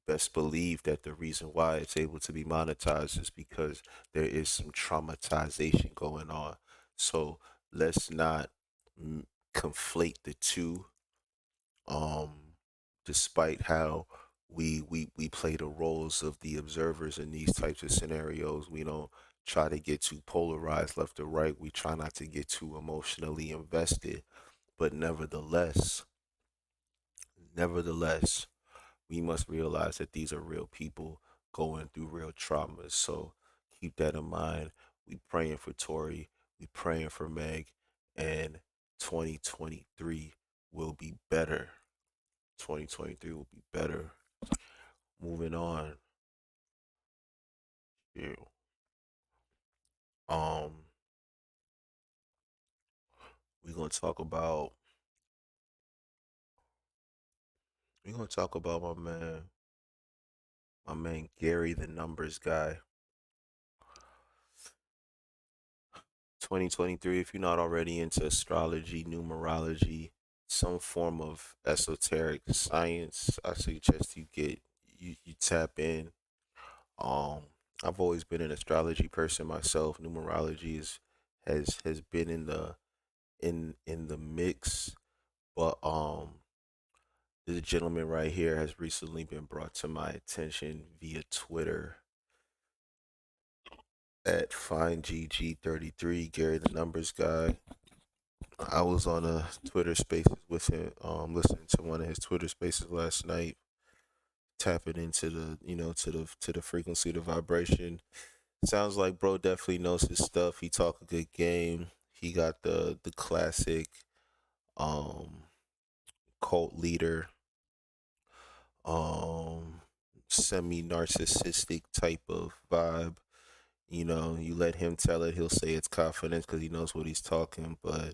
best believe that the reason why it's able to be monetized is because there is some traumatization going on. So let's not conflate the two. Despite how we play the roles of the observers in these types of scenarios, we don't try to get too polarized left or right. We try not to get too emotionally invested. But nevertheless, we must realize that these are real people going through real traumas. So keep that in mind. We praying for Tory. We praying for Meg. And 2023 will be better. 2023 will be better. Moving on. Yeah. We're gonna talk about my man Gary, the numbers guy. 2023, if you're not already into astrology, numerology, some form of esoteric science, I suggest you tap in. I've always been an astrology person myself. Numerology has been in the mix, but this gentleman right here has recently been brought to my attention via Twitter at FindGG33, Gary the Numbers Guy. I was on a Twitter Spaces with him, listening to one of his Twitter Spaces last night, tapping into the frequency, the vibration. Sounds like bro definitely knows his stuff. He talk a good game. He got the classic cult leader, semi narcissistic type of vibe. You let him tell it, he'll say it's confidence because he knows what he's talking. But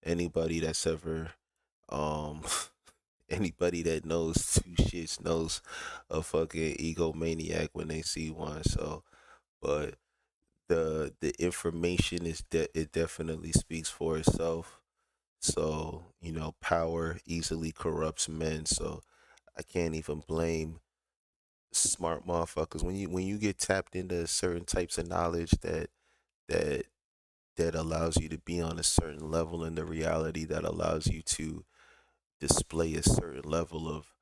anybody that's ever anybody that knows two shits knows a fucking egomaniac when they see one. So, but the information it definitely speaks for itself. So, power easily corrupts men. So I can't even blame smart motherfuckers when you get tapped into certain types of knowledge that that allows you to be on a certain level in the reality, that allows you to display a certain level of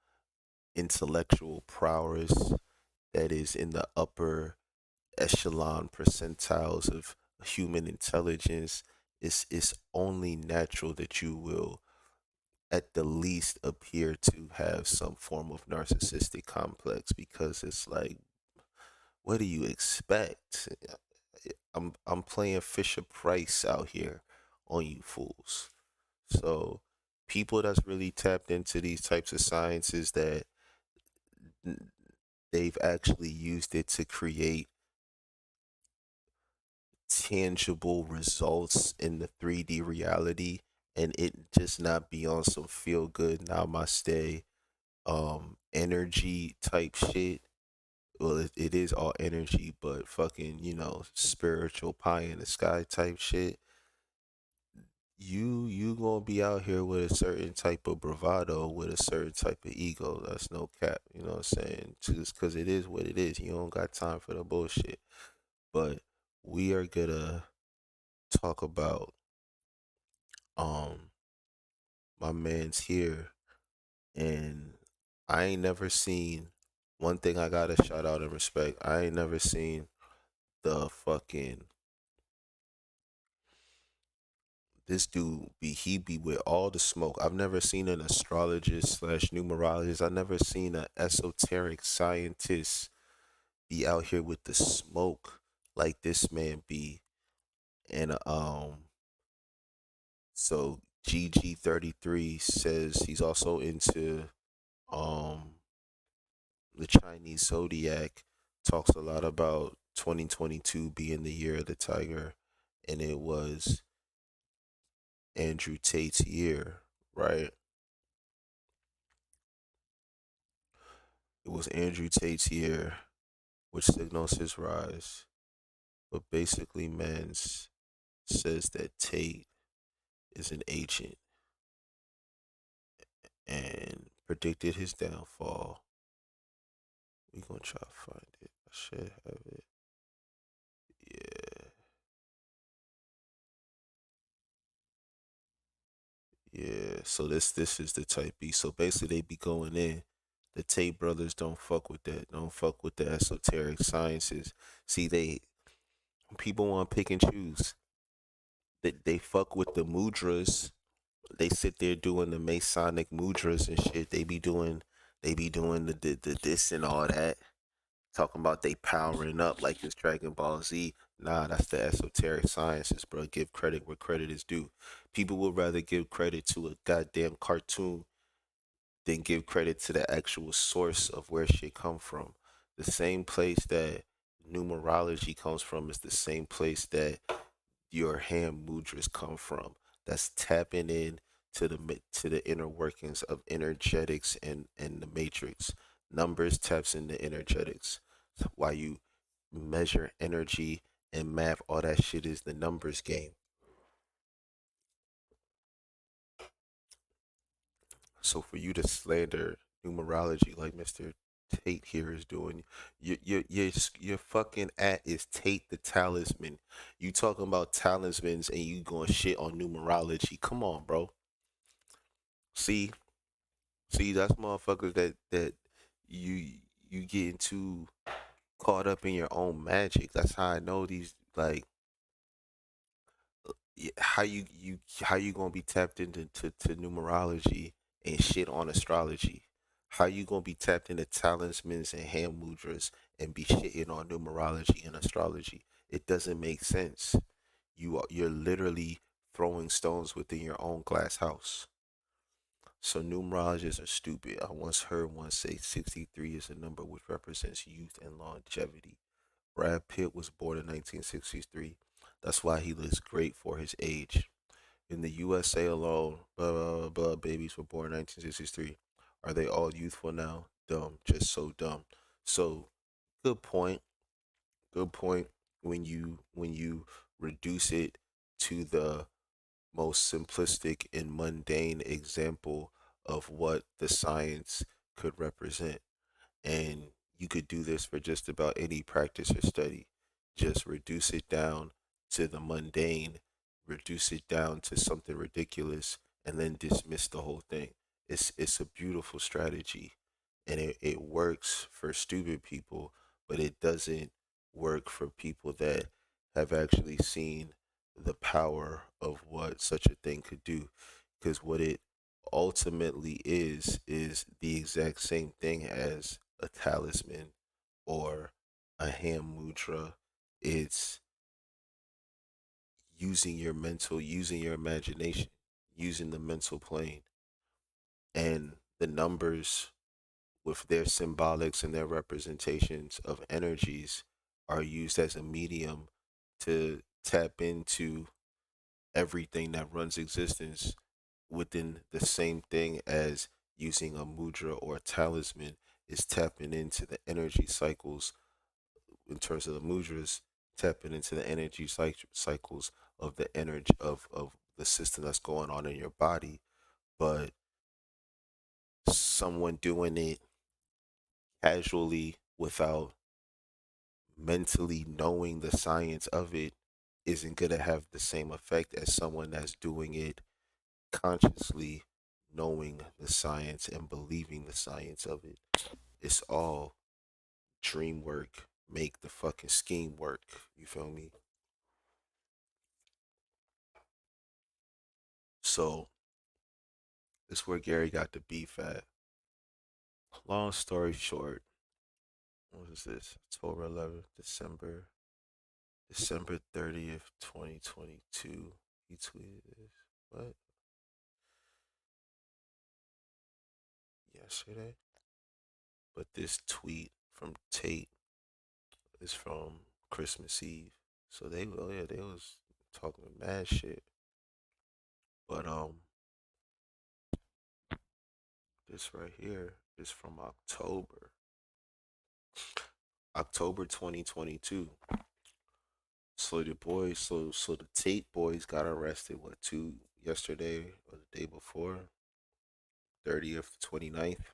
intellectual prowess that is in the upper echelon percentiles of human intelligence, it's only natural that you will at the least appear to have some form of narcissistic complex, because it's like, what do you expect? I'm playing Fisher Price out here on you fools. So people that's really tapped into these types of sciences, that they've actually used it to create tangible results in the 3D reality, and it just not be on some feel good namaste energy type shit. Well, it is all energy, but fucking, spiritual pie in the sky type shit. You gonna be out here with a certain type of bravado, with a certain type of ego. That's no cap. You know what I'm saying? Just because it is what it is. You don't got time for the bullshit. But we are gonna talk about um my man's here, and I ain't never seen, one thing I gotta shout out and respect. I ain't never seen the fucking, this dude be with all the smoke. I've never seen an astrologist slash numerologist. I've never seen an esoteric scientist be out here with the smoke like this man be. And so GG33 says he's also into um the Chinese zodiac, talks a lot about 2022 being the year of the tiger, and it was Andrew Tate's year, right? It was Andrew Tate's year, which signals his rise. But basically, Mans says that Tate is an agent and predicted his downfall. We gonna try to find it. I should have it. Yeah. Yeah. So this is the type B. So basically, they be going in. The Tate brothers don't fuck with that. Don't fuck with the esoteric sciences. See, people want to pick and choose. They fuck with the mudras. They sit there doing the Masonic mudras and shit. They be doing the this and all that. Talking about they powering up like it's Dragon Ball Z. Nah, that's the esoteric sciences, bro. Give credit where credit is due. People would rather give credit to a goddamn cartoon than give credit to the actual source of where shit come from. The same place that numerology comes from is the same place that your hand mudras come from. That's tapping in to the inner workings of energetics and the matrix. Numbers taps into energetics. So why you measure energy and math, all that shit is the numbers game. So for you to slander numerology like Mr. Tate here is doing, your fucking at is Tate the talisman. You talking about talismans and you going shit on numerology? Come on, bro. See, that's motherfuckers that you you getting too caught up in your own magic. That's how I know these, like, how you gonna be tapped into to numerology and shit on astrology? How you gonna be tapped into talismans and hand mudras and be shitting on numerology and astrology? It doesn't make sense. You're literally throwing stones within your own glass house. So numerologists are stupid. I once heard one say 63 is a number which represents youth and longevity. Brad Pitt was born in 1963. That's why he looks great for his age. In the USA alone, blah, blah, blah, blah, babies were born in 1963. Are they all youthful now? Dumb. Just so dumb. So, good point. Good point. When you reduce it to the most simplistic and mundane example of what the science could represent. And you could do this for just about any practice or study. Just reduce it down to the mundane, reduce it down to something ridiculous, and then dismiss the whole thing. It's a beautiful strategy, and it works for stupid people, but it doesn't work for people that have actually seen the power of what such a thing could do. Because what it ultimately is the exact same thing as a talisman or a hand mudra. It's using your mental, using your imagination, using the mental plane. And the numbers with their symbolics and their representations of energies are used as a medium to tap into everything that runs existence within the same thing as using a mudra or a talisman is tapping into the energy cycles in terms of the mudras, tapping into the energy cycles of the energy of the system that's going on in your body. But someone doing it casually without mentally knowing the science of it isn't going to have the same effect as someone that's doing it consciously, knowing the science and believing the science of it. It's all dream work, make the fucking scheme work. You feel me? So it's where Gary got the beef at. Long story short, what is this? October 11th, December 30th, 2022. He tweeted this. What? Yesterday? But this tweet from Tate is from Christmas Eve. So they was talking mad shit. But this right here is from October 2022. So the boys, so the Tate boys got arrested yesterday or the day before, 30th, 29th.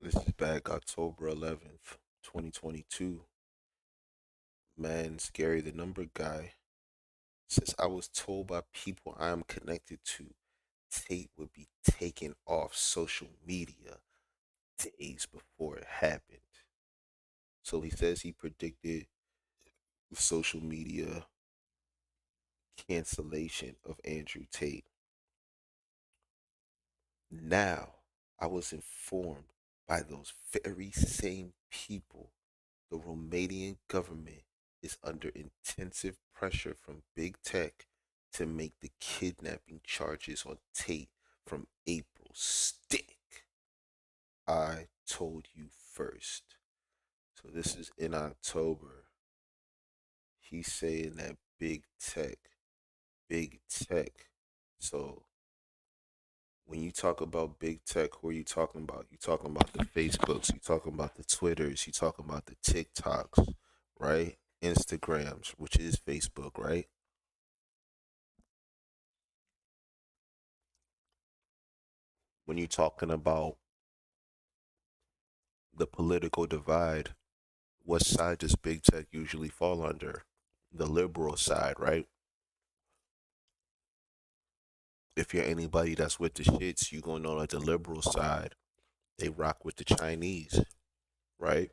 This is back October 11th, 2022. Man, Gary, the number guy, says I was told by people I am connected to Tate would be taken off social media days before it happened. So he says he predicted social media cancellation of Andrew Tate. Now, I was informed by those very same people the Romanian government is under intensive pressure from big tech to make the kidnapping charges on Tate from April stick. I told you first. So this is in October. He's saying that big tech. So when you talk about big tech, who are you talking about? You talking about the Facebooks, you talking about the Twitters, you talking about the TikToks, right? Instagrams, which is Facebook, right? When you're talking about the political divide, what side does big tech usually fall under? The liberal side, right? If you're anybody that's with the shits, you gonna know like the liberal side, they rock with the Chinese, right?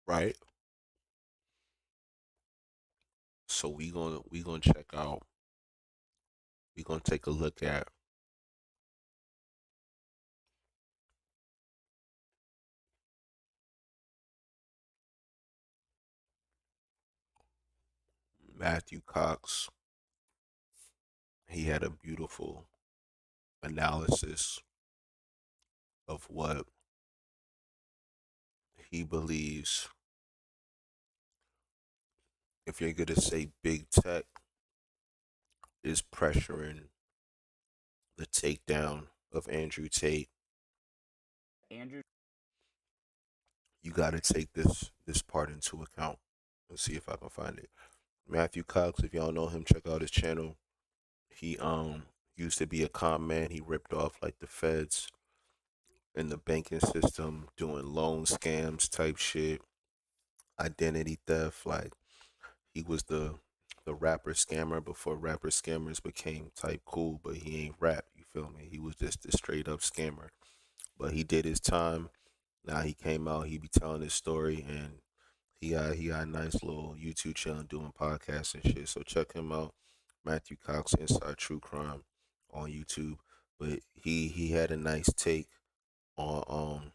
Right? So we gonna check out. We gonna take a look at Matthew Cox. He had a beautiful analysis of what he believes. If you're gonna say big tech is pressuring the takedown of Andrew Tate, you got to take this part into account. Let's see if I can find it. Matthew Cox, if y'all know him, check out his channel. He used to be a con man. He ripped off like the feds in the banking system, doing loan scams type shit, identity theft. Like he was the rapper scammer before rapper scammers became type cool, but he ain't rap. You feel me? He was just a straight up scammer. But he did his time. Now he came out, he be telling his story, and he got a nice little YouTube channel doing podcasts and shit. So check him out, Matthew Cox Inside True Crime on YouTube. But he had a nice take on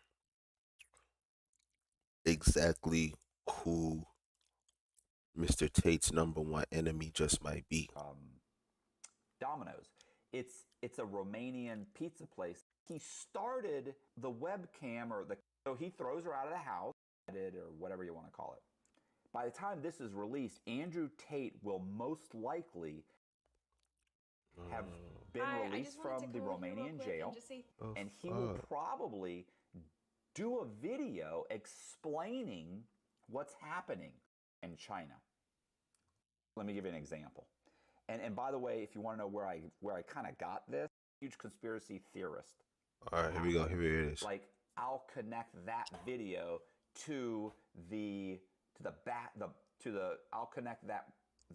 exactly who Mr. Tate's number one enemy just might be. Domino's. It's a Romanian pizza place. He started the webcam so he throws her out of the house, or whatever you want to call it. By the time this is released, Andrew Tate will most likely have been released from the Romanian jail, and he will probably do a video explaining what's happening in China. Let me give you an example. And by the way, if you want to know where I kind of got this, huge conspiracy theorist. All right, here we go. Here it is. Like, I'll connect that video I'll connect that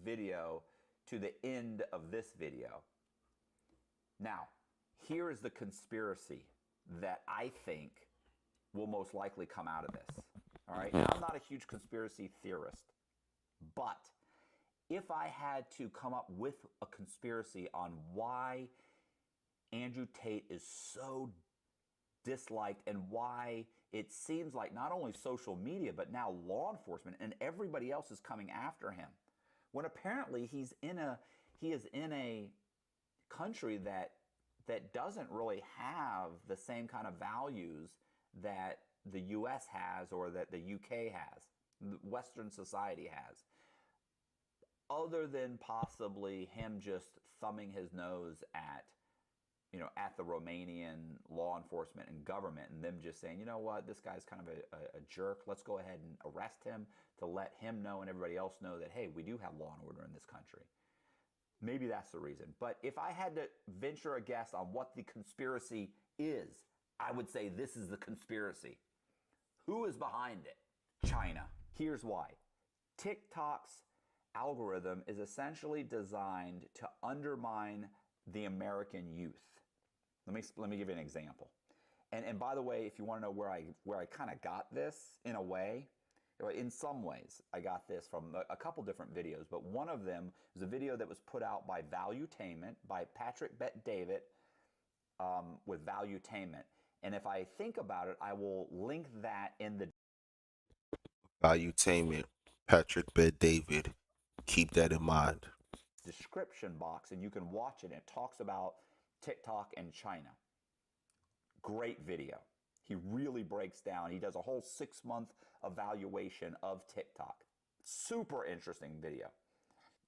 video to the end of this video. Now, here is the conspiracy that I think will most likely come out of this. All right, now, I'm not a huge conspiracy theorist, but if I had to come up with a conspiracy on why Andrew Tate is so disliked and why it seems like not only social media but now law enforcement and everybody else is coming after him, when apparently he is in a country that doesn't really have the same kind of values that the US has or that the UK has, Western society has, other than possibly him just thumbing his nose at the Romanian law enforcement and government, and them just saying, you know what, this guy's kind of a jerk. Let's go ahead and arrest him to let him know and everybody else know that, hey, we do have law and order in this country. Maybe that's the reason. But if I had to venture a guess on what the conspiracy is, I would say this is the conspiracy. Who is behind it? China. Here's why. TikTok's algorithm is essentially designed to undermine the American youth. Let me give you an example. And by the way, if you want to know where I kind of got this in a way, in some ways, I got this from a couple different videos, but one of them is a video that was put out by Valuetainment, by Patrick Bet-David with Valuetainment. And if I think about it, I will link that in the Valuetainment, Patrick Bet-David. Keep that in mind. Description box, and you can watch it. It talks about TikTok and China. Great video. He really breaks down. He does a whole 6-month evaluation of TikTok. Super interesting video.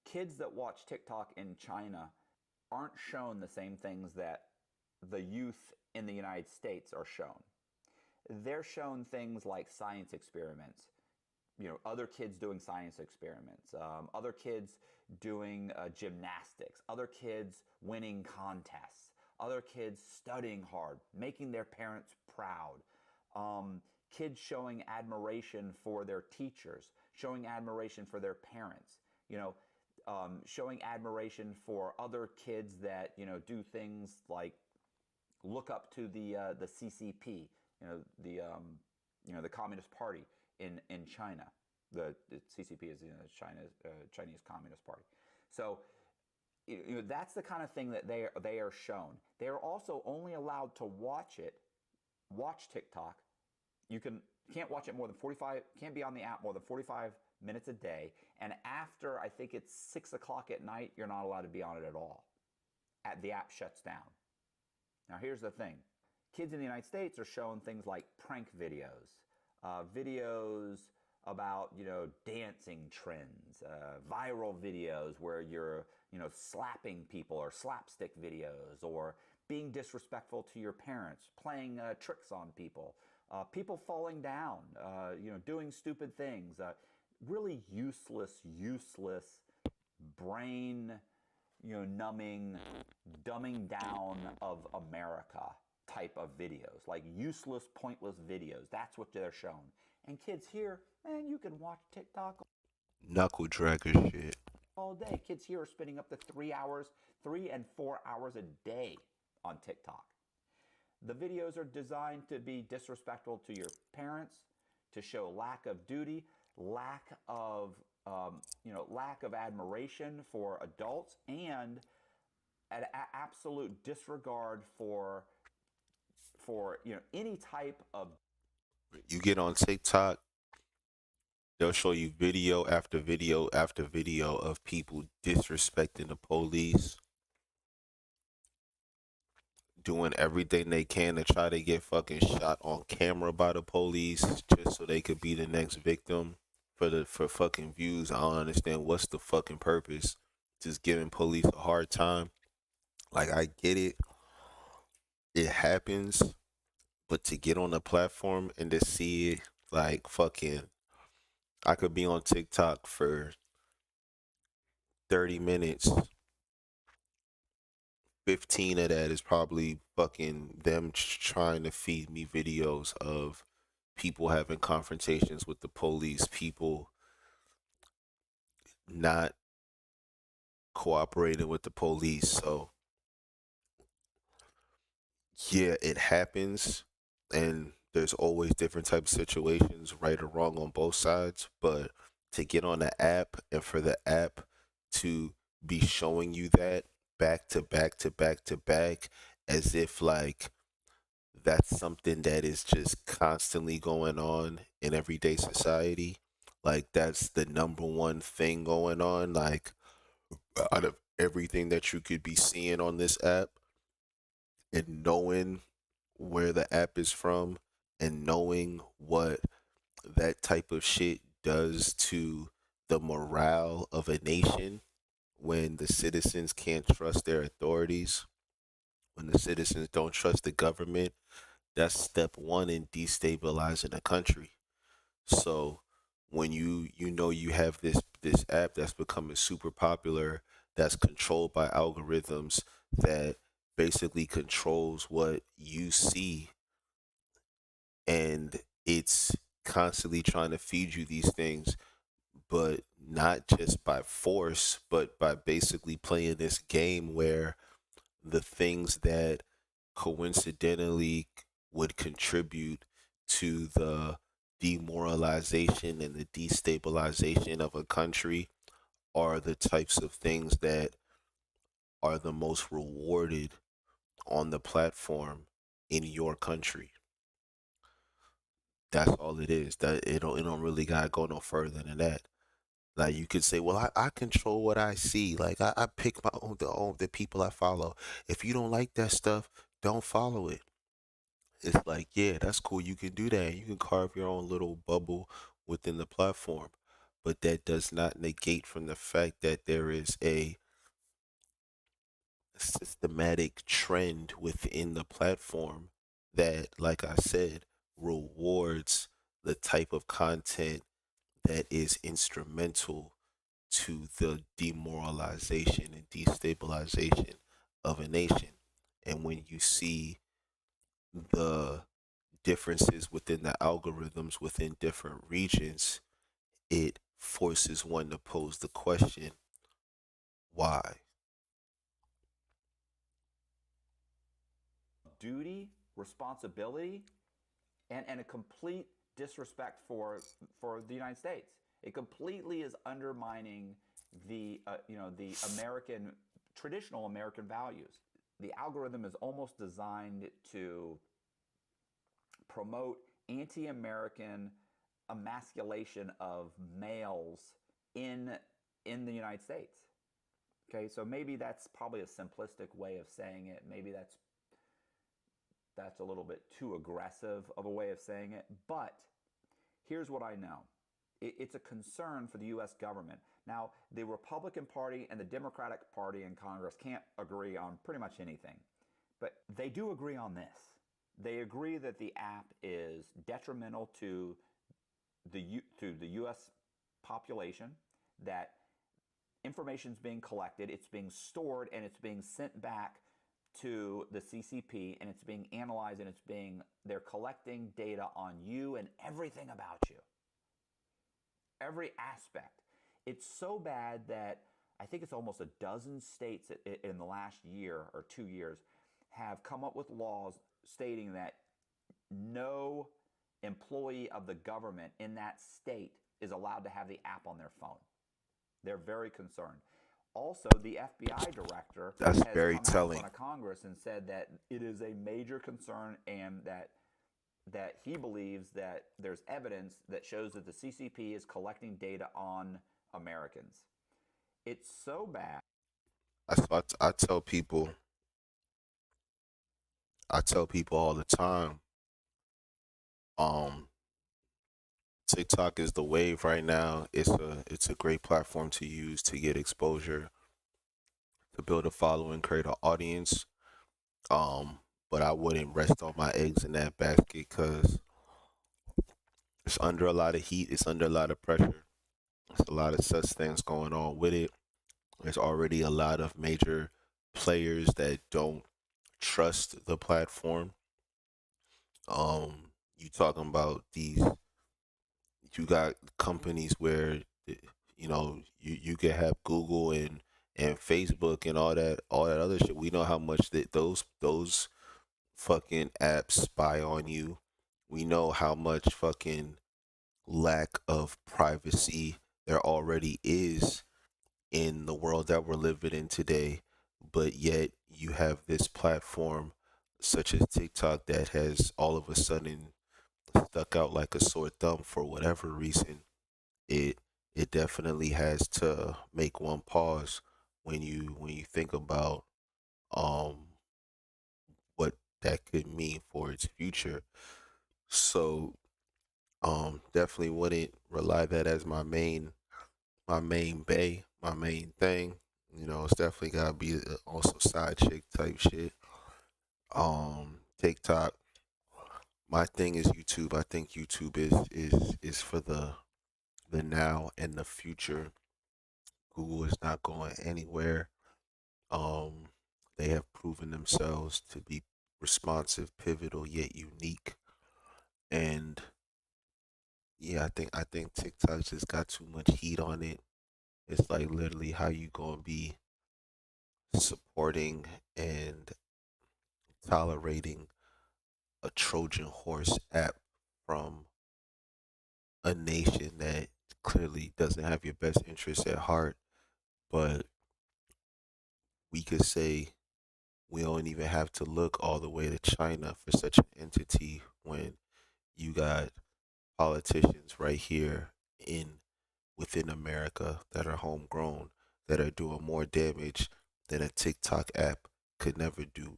Kids that watch TikTok in China aren't shown the same things that the youth in the United States are shown. They're shown things like science experiments, other kids doing science experiments, other kids doing gymnastics, other kids winning contests, other kids studying hard, making their parents proud, kids showing admiration for their teachers, showing admiration for their parents, showing admiration for other kids that do things like look up to the CCP, the Communist Party in China. The CCP is Chinese Communist Party. So that's the kind of thing that they are shown. They are also only allowed to watch TikTok. You can't watch it more than 45. Can't be on the app more than 45 minutes a day. And after I think it's 6 o'clock at night, you're not allowed to be on it at all. The app shuts down. Now here's the thing. Kids in the United States are shown things like prank videos, videos about dancing trends, viral videos where you're slapping people, or slapstick videos, or being disrespectful to your parents, playing tricks on people, people falling down, doing stupid things, really useless brain numbing, dumbing down of America type of videos, like useless, pointless videos. That's what they're shown. And kids here, man, you can watch TikTok. Knuckle dragger shit. All day. Kids here are spending up to 3 and 4 hours a day on TikTok. The videos are designed to be disrespectful to your parents, to show lack of duty, lack of admiration for adults, and an absolute disregard for any type of. You get on TikTok, they'll show you video after video after video of people disrespecting the police, doing everything they can to try to get fucking shot on camera by the police just so they could be the next victim for fucking views. I don't understand what's the fucking purpose. Just giving police a hard time. Like, I get it. It happens. But to get on the platform and to see it, like, fucking, I could be on TikTok for 30 minutes. 15 of that is probably fucking them trying to feed me videos of people having confrontations with the police, people not cooperating with the police. So yeah, it happens, and there's always different types of situations, right or wrong on both sides. But to get on the app and for the app to be showing you that back to back to back to back, as if like that's something that is just constantly going on in everyday society, like that's the number one thing going on, like out of everything that you could be seeing on this app, and knowing where the app is from and knowing what that type of shit does to the morale of a nation when the citizens can't trust their authorities, when the citizens don't trust the government. That's step one in destabilizing a country. So when you know you have this app that's becoming super popular, that's controlled by algorithms, that basically controls what you see, and it's constantly trying to feed you these things, but not just by force, but by basically playing this game where the things that coincidentally would contribute to the demoralization and the destabilization of a country are the types of things that are the most rewarded on the platform in your country. That's all it is. That it don't really gotta go no further than that. Like, you could say, well, I control what I see. Like, I pick my own the people I follow. If you don't like that stuff, don't follow it. It's like, yeah, that's cool. You can do that. You can carve your own little bubble within the platform. But that does not negate from the fact that there is a systematic trend within the platform that, like I said, rewards the type of content that is instrumental to the demoralization and destabilization of a nation. And when you see the differences within the algorithms within different regions, it forces one to pose the question, why? Duty, responsibility, and a complete disrespect for the United States. It completely is undermining the the traditional American values. The algorithm is almost designed to promote anti-American emasculation of males in the United States. Okay, so maybe that's probably a simplistic way of saying it. Maybe that's a little bit too aggressive of a way of saying it. But here's what I know. It's a concern for the U.S. government. Now, the Republican Party and the Democratic Party in Congress can't agree on pretty much anything. But they do agree on this. They agree that the app is detrimental to the U.S. population, that information is being collected, it's being stored, and it's being sent back to the CCP, and it's being analyzed, and they're collecting data on you and everything about you. Every aspect. It's so bad that I think it's almost a dozen states in the last year or 2 years have come up with laws stating that no employee of the government in that state is allowed to have the app on their phone. They're very concerned. Also, the FBI director That's has very come out in telling. front of Congress and said that it is a major concern and that he believes that there's evidence that shows that the CCP is collecting data on Americans. It's so bad. I tell people all the time, TikTok is the wave right now. It's a great platform to use to get exposure, to build a following, create an audience. But I wouldn't rest all my eggs in that basket because it's under a lot of heat. It's under a lot of pressure. There's a lot of such things going on with it. There's already a lot of major players that don't trust the platform. You talking about these? You got companies where you can have Google and Facebook and all that other shit. We know how much that those fucking apps spy on you. We know how much fucking lack of privacy there already is in the world that we're living in today, but yet you have this platform such as TikTok that has all of a sudden stuck out like a sore thumb for whatever reason. It definitely has to make one pause when you think about what that could mean for its future. So definitely wouldn't rely that as my main thing. It's definitely gotta be also side chick type shit. TikTok. My thing is YouTube. I think YouTube is for the now and the future. Google is not going anywhere. They have proven themselves to be responsive, pivotal, yet unique. And yeah, I think TikTok just got too much heat on it. It's like literally how you gonna be supporting and tolerating a Trojan horse app from a nation that clearly doesn't have your best interests at heart. But we could say we don't even have to look all the way to China for such an entity when you got politicians right here within America that are homegrown that are doing more damage than a TikTok app could never do.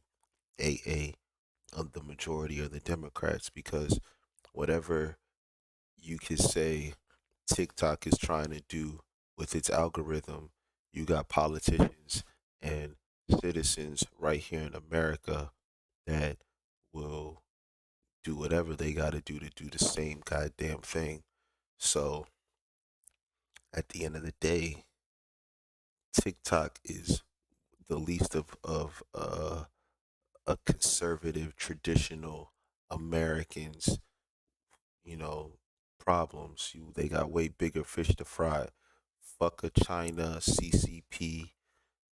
Of the majority of the Democrats, because whatever you could say TikTok is trying to do with its algorithm, you got politicians and citizens right here in America that will do whatever they got to do the same goddamn thing. So at the end of the day, TikTok is the least of a conservative, traditional Americans, problems. They got way bigger fish to fry. Fuck a China CCP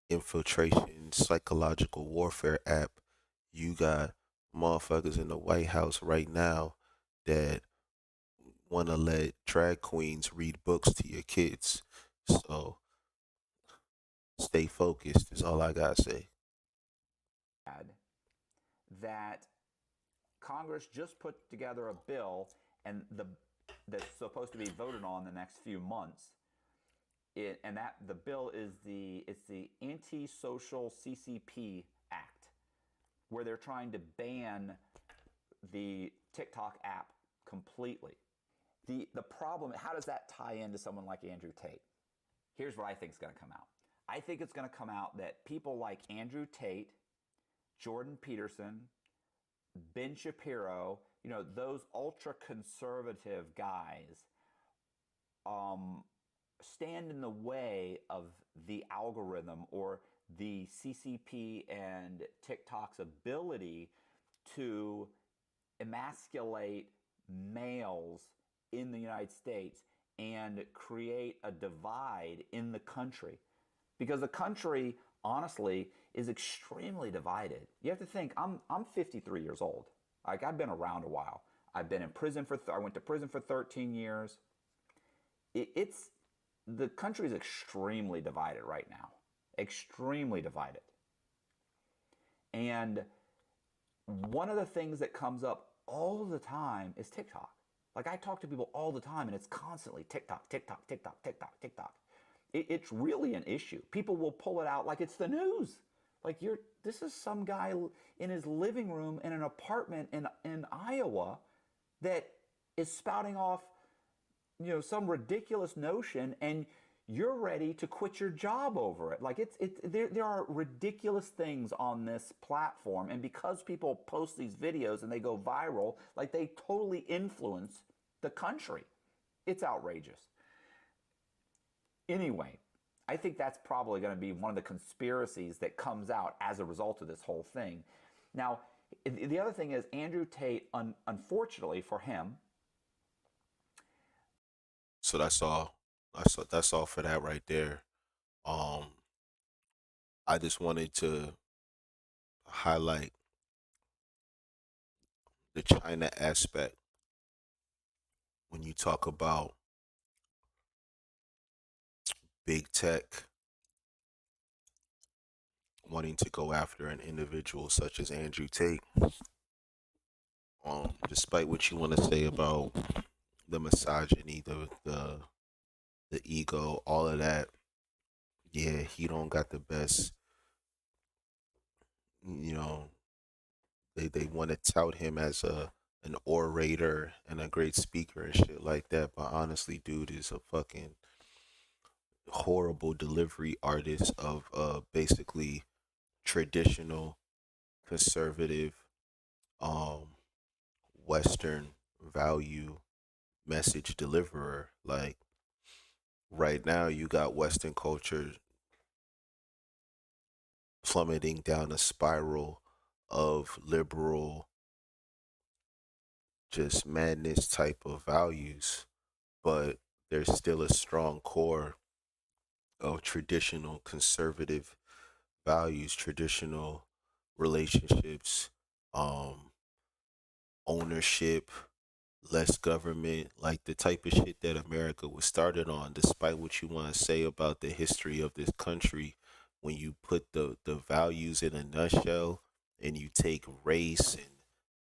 infiltration psychological warfare app. You got motherfuckers in the White House right now that want to let drag queens read books to your kids. So stay focused is all I gotta say. That Congress just put together a bill and that's supposed to be voted on the next few months. The bill is the Anti-Social CCP Act, where they're trying to ban the TikTok app completely. The problem, how does that tie into someone like Andrew Tate? Here's what I think is going to come out. I think it's going to come out that people like Andrew Tate, Jordan Peterson, Ben Shapiro, those ultra-conservative guys stand in the way of the algorithm or the CCP and TikTok's ability to emasculate males in the United States and create a divide in the country. Because the country honestly is extremely divided. You have to think I'm 53 years old. Like, I've been around a while. I've been in prison I went to prison for 13 years. It's the country is extremely divided right now. Extremely divided. And one of the things that comes up all the time is TikTok. Like, I talk to people all the time, and it's constantly TikTok, TikTok, TikTok, TikTok, TikTok. It's really an issue. People will pull it out like it's the news. Like, this is some guy in his living room in an apartment in Iowa that is spouting off, some ridiculous notion, and you're ready to quit your job over it. Like, there are ridiculous things on this platform, and because people post these videos and they go viral, like, they totally influence the country. It's outrageous. Anyway, I think that's probably going to be one of the conspiracies that comes out as a result of this whole thing. Now, the other thing is Andrew Tate, unfortunately for him. So that's all. That's all for that right there. I just wanted to highlight the China aspect when you talk about big tech wanting to go after an individual such as Andrew Tate. Despite what you want to say about the misogyny, the ego, all of that, yeah, he don't got the best. They want to tout him as an orator and a great speaker and shit like that, but honestly, dude is a fucking horrible delivery artist of basically traditional conservative Western value message deliverer. Like, right now you got Western culture plummeting down a spiral of liberal just madness type of values, but there's still a strong core of traditional conservative values, traditional relationships, ownership, less government, like the type of shit that America was started on. Despite what you want to say about the history of this country, when you put the values in a nutshell and you take race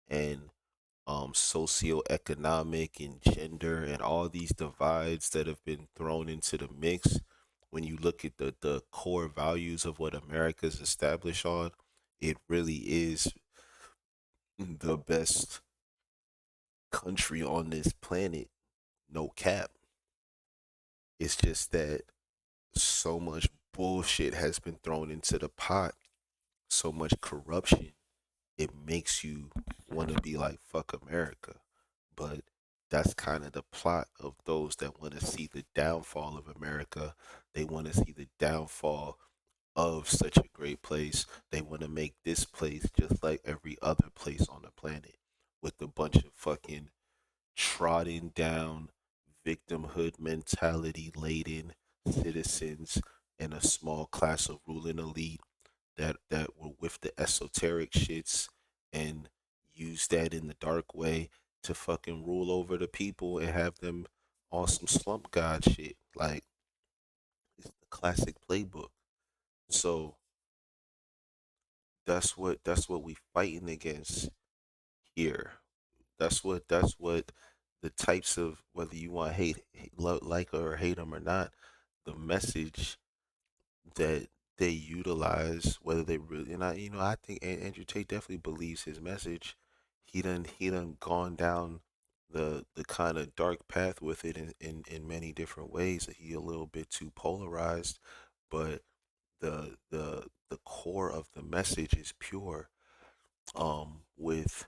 and socioeconomic and gender and all these divides that have been thrown into the mix, when you look at the core values of what America's established on, it really is the best country on this planet, no cap. It's just that so much bullshit has been thrown into the pot, so much corruption, it makes you want to be like, fuck America. But that's kind of the plot of those that want to see the downfall of America. They want to see the downfall of such a great place. They want to make this place just like every other place on the planet, with a bunch of fucking trodden down, victimhood mentality laden citizens and a small class of ruling elite that were with the esoteric shits and use that in the dark way to fucking rule over the people and have them on some slump god shit. Like, it's the classic playbook. So that's what we fighting against here. That's what the types of, whether you want like or hate them or not, the message that they utilize, whether they really, and I think Andrew Tate definitely believes his message. He done gone down the kind of dark path with it in many different ways. He a little bit too polarized, but the core of the message is pure. With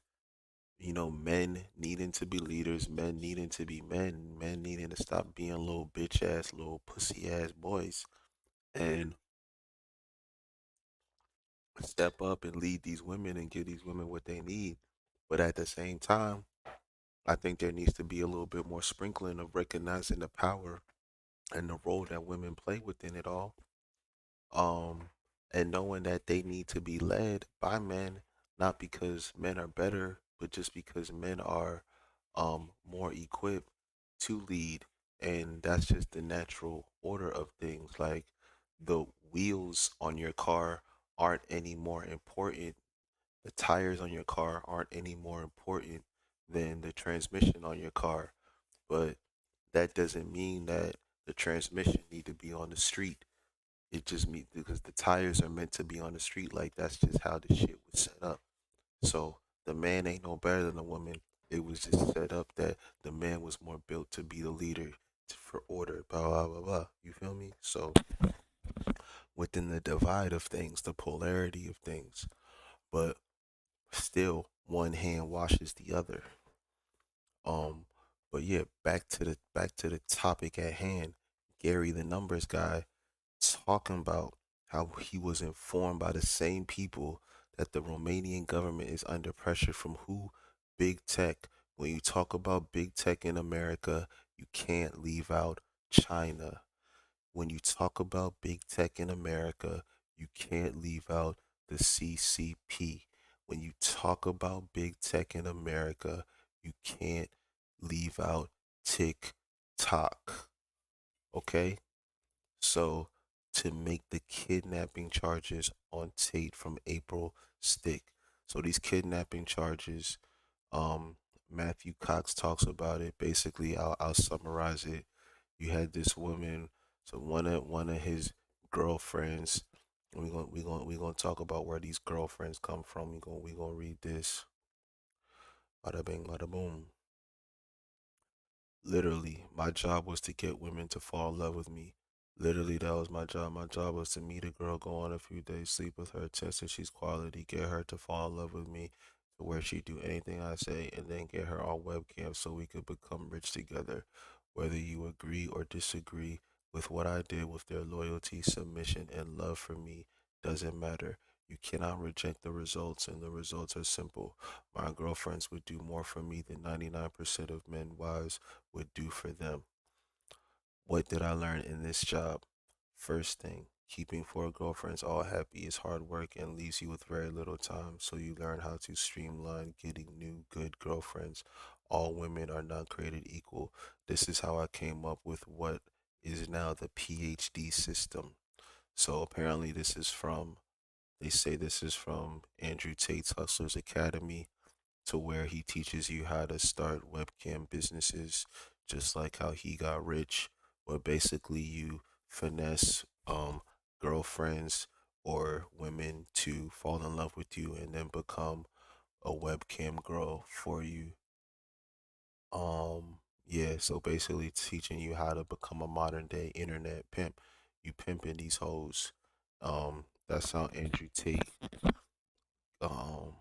men needing to be leaders, men needing to be men needing to stop being little bitch ass, little pussy ass boys, and step up and lead these women and give these women what they need. But at the same time, I think there needs to be a little bit more sprinkling of recognizing the power and the role that women play within it all. and knowing that they need to be led by men, not because men are better, but just because men are more equipped to lead, and that's just the natural order of things. Like the wheels on your car aren't any more important, the tires on your car aren't any more important than the transmission on your car, but that doesn't mean that the transmission need to be on the street. It just means because the tires are meant to be on the street. Like that's just how the shit was set up. So the man ain't no better than the woman. It was just set up that the man was more built to be the leader, for order, blah blah blah blah. You feel me? So within the divide of things, the polarity of things, but still one hand washes the other. Um, but yeah, back to the topic at hand. Gary, the numbers guy, talking about how he was informed by the same people that the Romanian government is under pressure from who? Big tech. When you talk about big tech in America, you can't leave out China. When you talk about big tech in America, you can't leave out the CCP. When you talk about big tech in America, you can't leave out TikTok. Okay? So to make the kidnapping charges on Tate from April stick. So these kidnapping charges, um, Matthew Cox talks about it. Basically, I'll summarize it. You had this woman, so one of his girlfriends. We gonna talk about where these girlfriends come from. We gonna read this. Bada bing, bada boom. Literally, my job was to get women to fall in love with me. Literally, that was my job. My job was to meet a girl, go on a few days, sleep with her, test that she's quality, get her to fall in love with me, to where she'd do anything I say, and then get her on webcam so we could become rich together. Whether you agree or disagree with what I did with their loyalty, submission, and love for me doesn't matter. You cannot reject the results, and the results are simple. My girlfriends would do more for me than 99% of men wives would do for them. What did I learn in this job? First thing, keeping four girlfriends all happy is hard work and leaves you with very little time, so you learn how to streamline getting new good girlfriends. All women are not created equal. This is how I came up with what is now the PhD system. So apparently they say this is from Andrew Tate's Hustlers Academy, to where he teaches you how to start webcam businesses, just like how he got rich, where basically you finesse girlfriends or women to fall in love with you and then become a webcam girl for you. Yeah, so basically teaching you how to become a modern day internet pimp. You pimping these hoes. That's how Andrew Tate um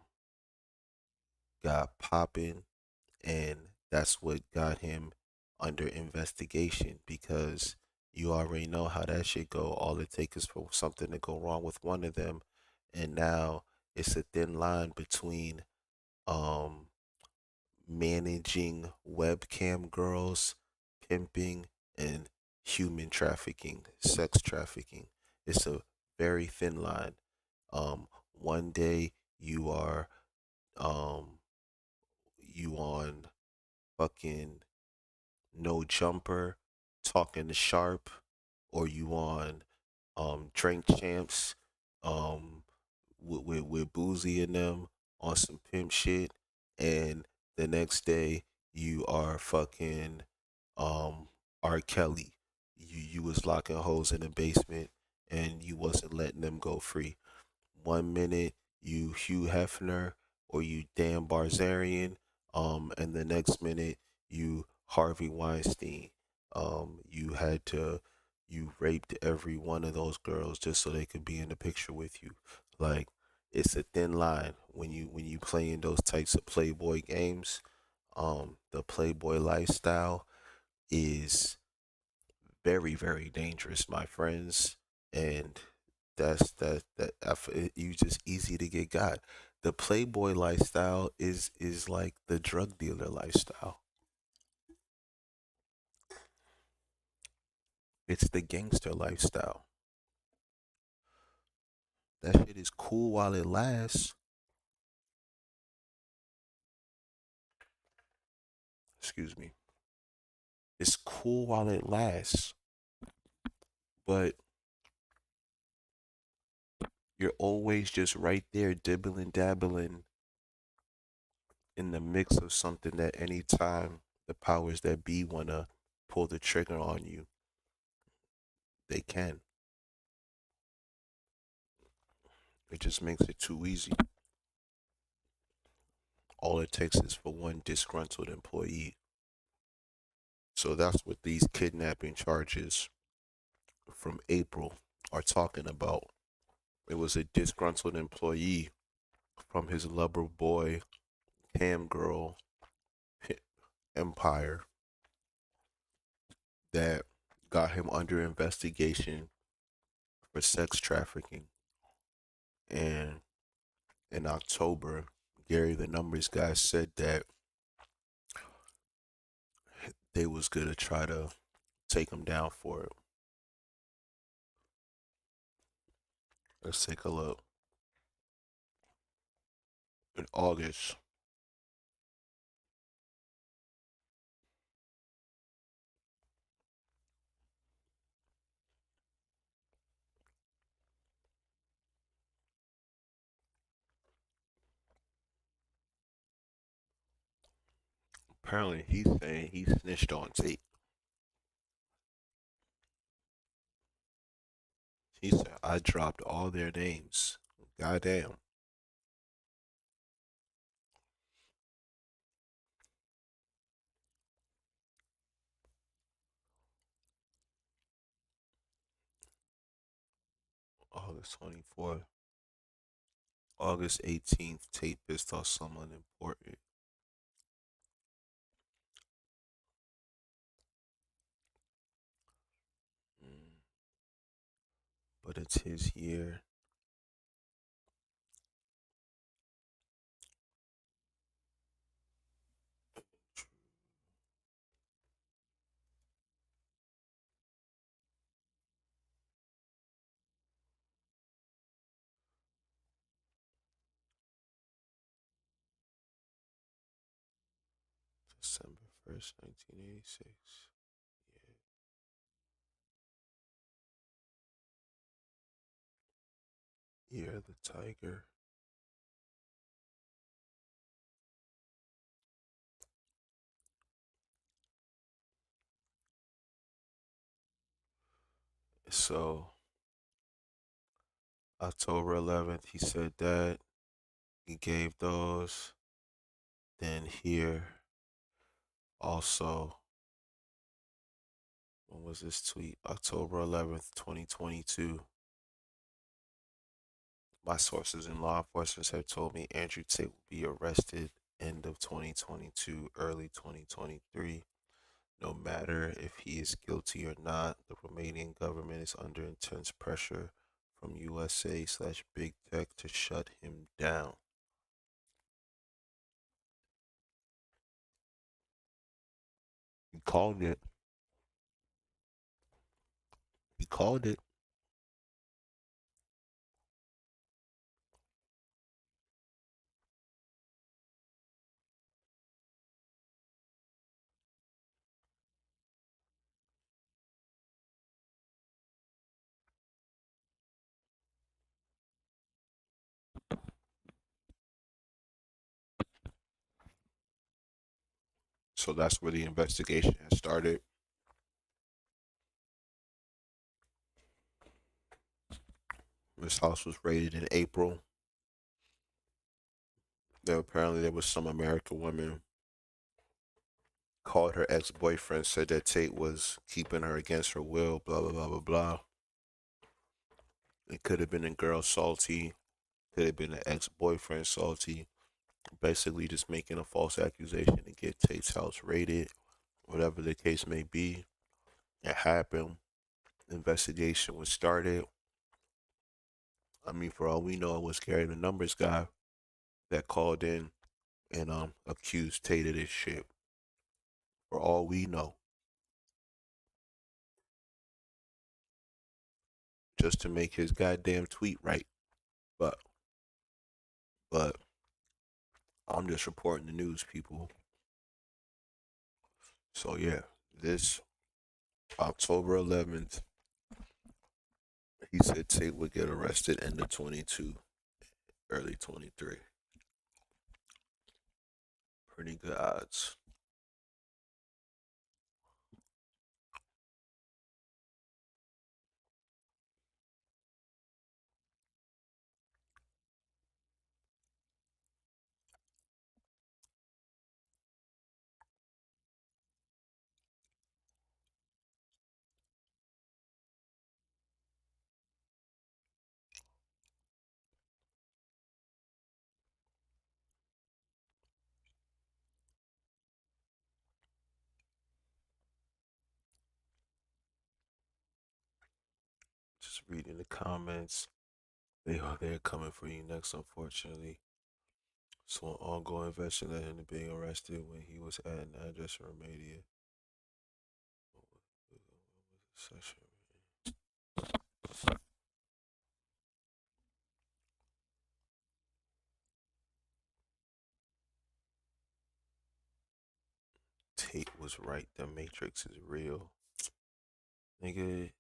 got popping, and that's what got him under investigation, because you already know how that shit go. All it takes is for something to go wrong with one of them, and now it's a thin line between um managing webcam girls, pimping, and human trafficking, sex trafficking. It's a very thin line. One day you are um you on fucking No Jumper talking to Sharp, or you on Drink Champs with Boozy and them on some pimp shit, and the next day you are fucking um R. Kelly. You was locking hoes in the basement and you wasn't letting them go free. One minute you Hugh Hefner or you Dan Barzarian, and the next minute you Harvey Weinstein. You raped every one of those girls just so they could be in the picture with you. Like, it's a thin line when you play in those types of Playboy games. The Playboy lifestyle is very, very dangerous, my friends, and you just easy to get got. The Playboy lifestyle is like the drug dealer lifestyle. It's the gangster lifestyle. That shit is cool while it lasts. Excuse me. It's cool while it lasts, but you're always just right there dibbling dabbling in the mix of something that anytime the powers that be wanna pull the trigger on you, they can. It just makes it too easy. All it takes is for one disgruntled employee. So that's what these kidnapping charges from April are talking about. It was a disgruntled employee from his lover boy, cam girl empire that got him under investigation for sex trafficking. And in October, Gary the Numbers guy said that they was gonna try to take him down for it. Let's take a look. In August, apparently he's saying he snitched on Tate. He said, I dropped all their names. Goddamn. August 24th. August 18th, Tate pissed off someone important. But it's his year. December 1st, 1986. Year of the Tiger. So, October 11th, he said that. He gave those. Then here, also, when was this tweet? October 11th, 2022. My sources in law enforcement have told me Andrew Tate will be arrested end of 2022, early 2023. No matter if he is guilty or not, the Romanian government is under intense pressure from USA/big tech to shut him down. He called it. He called it. So that's where the investigation has started. This house was raided in April. Apparently there was some American woman called her ex-boyfriend, said that Tate was keeping her against her will, blah, blah, blah, blah, blah. It could have been a girl salty. Could have been an ex-boyfriend salty. Basically just making a false accusation to get Tate's house raided. Whatever the case may be, it happened. Investigation was started. I mean, for all we know, it was Gary the Numbers guy that called in and accused Tate of this shit. For all we know. Just to make his goddamn tweet right. But but I'm just reporting the news, people. So yeah, this October 11th, he said Tate would get arrested end of 22, early 23. Pretty good odds. Just reading the comments. They're coming for you next, unfortunately. So an ongoing investigation into being arrested when he was at an address in Romania. Tate was right. The Matrix is real. Nigga,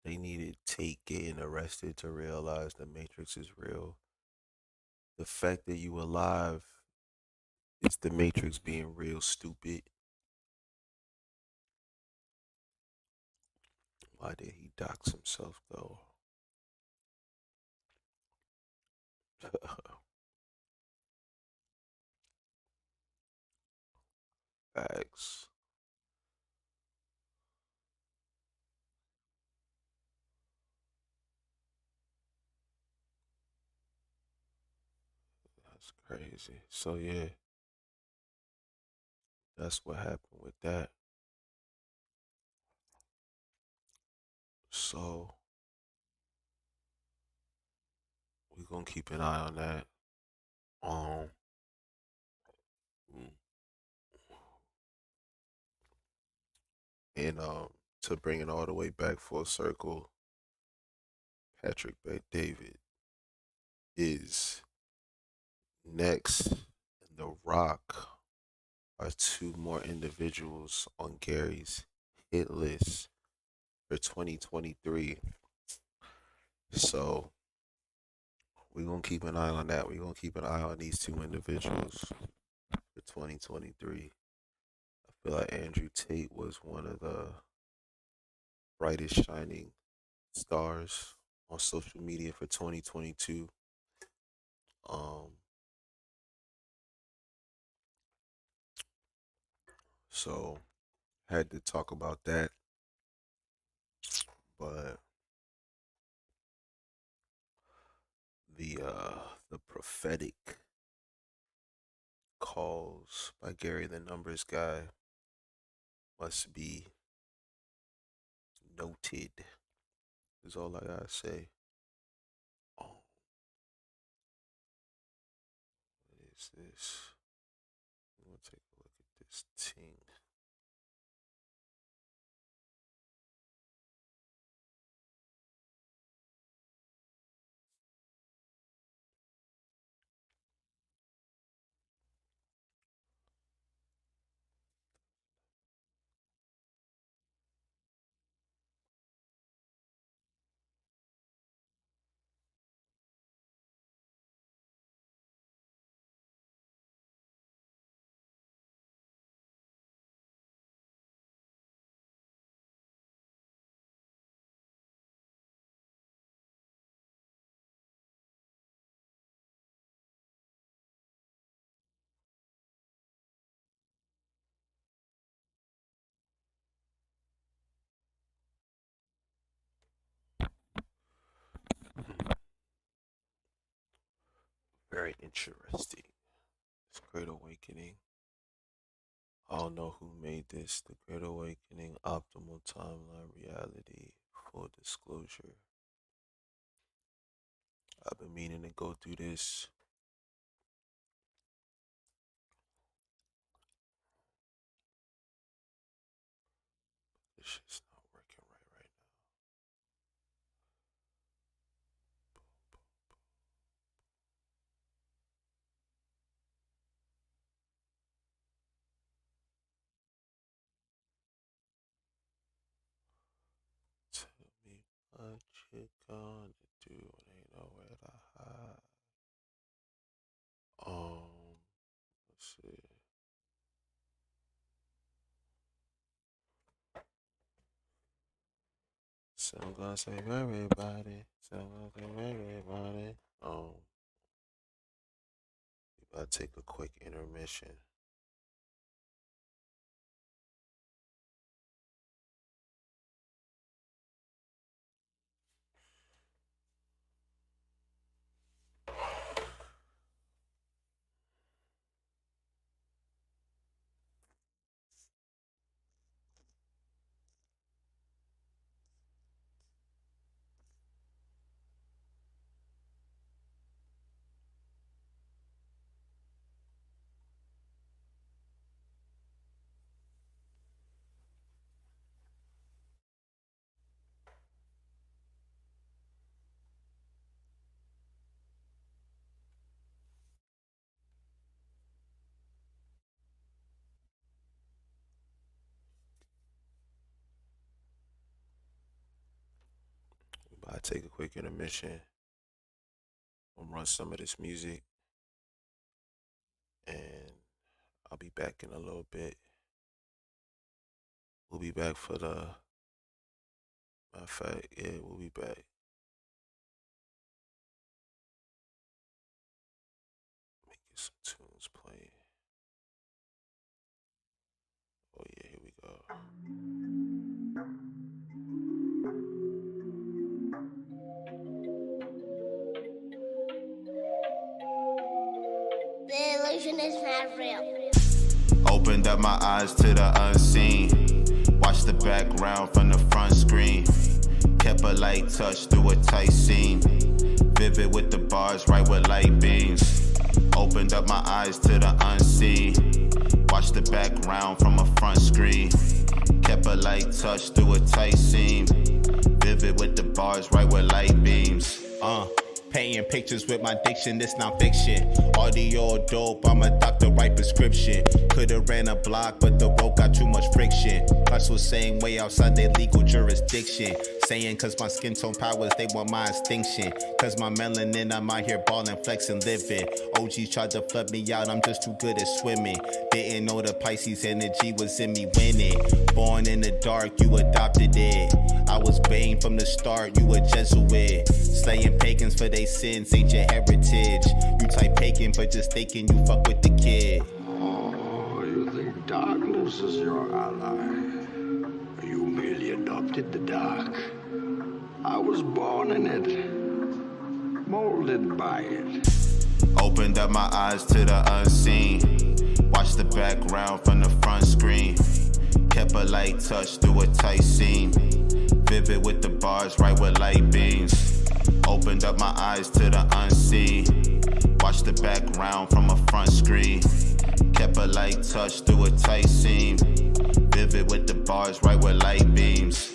they needed Tate getting arrested to realize the Matrix is real. The fact that you alive is the Matrix being real stupid. Why did he dox himself though? Facts. That's crazy. So yeah, that's what happened with that. So we gonna keep an eye on that. Um, mm, and to bring it all the way back full circle, Patrick Bet David is next, and The Rock are two more individuals on Gary's hit list for 2023. So we're gonna keep an eye on that. We're gonna keep an eye on these two individuals for 2023. I feel like Andrew Tate was one of the brightest shining stars on social media for 2022. Um, so had to talk about that, but the prophetic calls by Gary the Numbers Guy must be noted. Is all I gotta say. What is this? I'm gonna take a look at this team. Very interesting. It's Great Awakening. I don't know who made this. The Great Awakening, Optimal Timeline Reality, Full Disclosure. I've been meaning to go through this. This shit's not working right it gonna do? Ain't nowhere to hide. Let's see. So I'm gonna save everybody. So I'm gonna save everybody. We about to take a quick intermission. About to take a quick intermission. I'm gonna run some of this music, and I'll be back in a little bit. We'll be back for the. Matter of fact, yeah, we'll be back. Let me get some tunes playing. Oh yeah, here we go. The illusion is not real. Opened up my eyes to the unseen. Watch the background from the front screen. Kept a light touch through a tight scene. Vivid with the bars, right with light beams. Opened up my eyes to the unseen. Watch the background from a front screen. Kept a light touch through a tight scene. Vivid with the bars, right with light beams. Painting pictures with my diction, this not fiction. Audio dope, I'm a doctor, write prescription. Could've ran a block, but the road got too much friction. Hustle same way outside their legal jurisdiction. Saying cause my skin tone powers, they want my extinction. Cause my melanin, I'm out here ballin', flexing, living. OGs tried to flood me out, I'm just too good at swimming. Didn't know the Pisces energy was in me winning. Born in the dark, you adopted it. I was Bane from the start, you a Jesuit. Slaying pagans for their sins, ain't your heritage. You type pagan for just thinking you fuck with the kid. Oh, you think darkness is your ally? You merely adopted the dark. I was born in it, molded by it. Opened up my eyes to the unseen. Watch the background from the front screen. Kept a light touch through a tight scene. Vivid with the bars, right with light beams. Opened up my eyes to the unseen. Watch the background from a front screen. Kept a light touch through a tight scene. Vivid with the bars, right with light beams.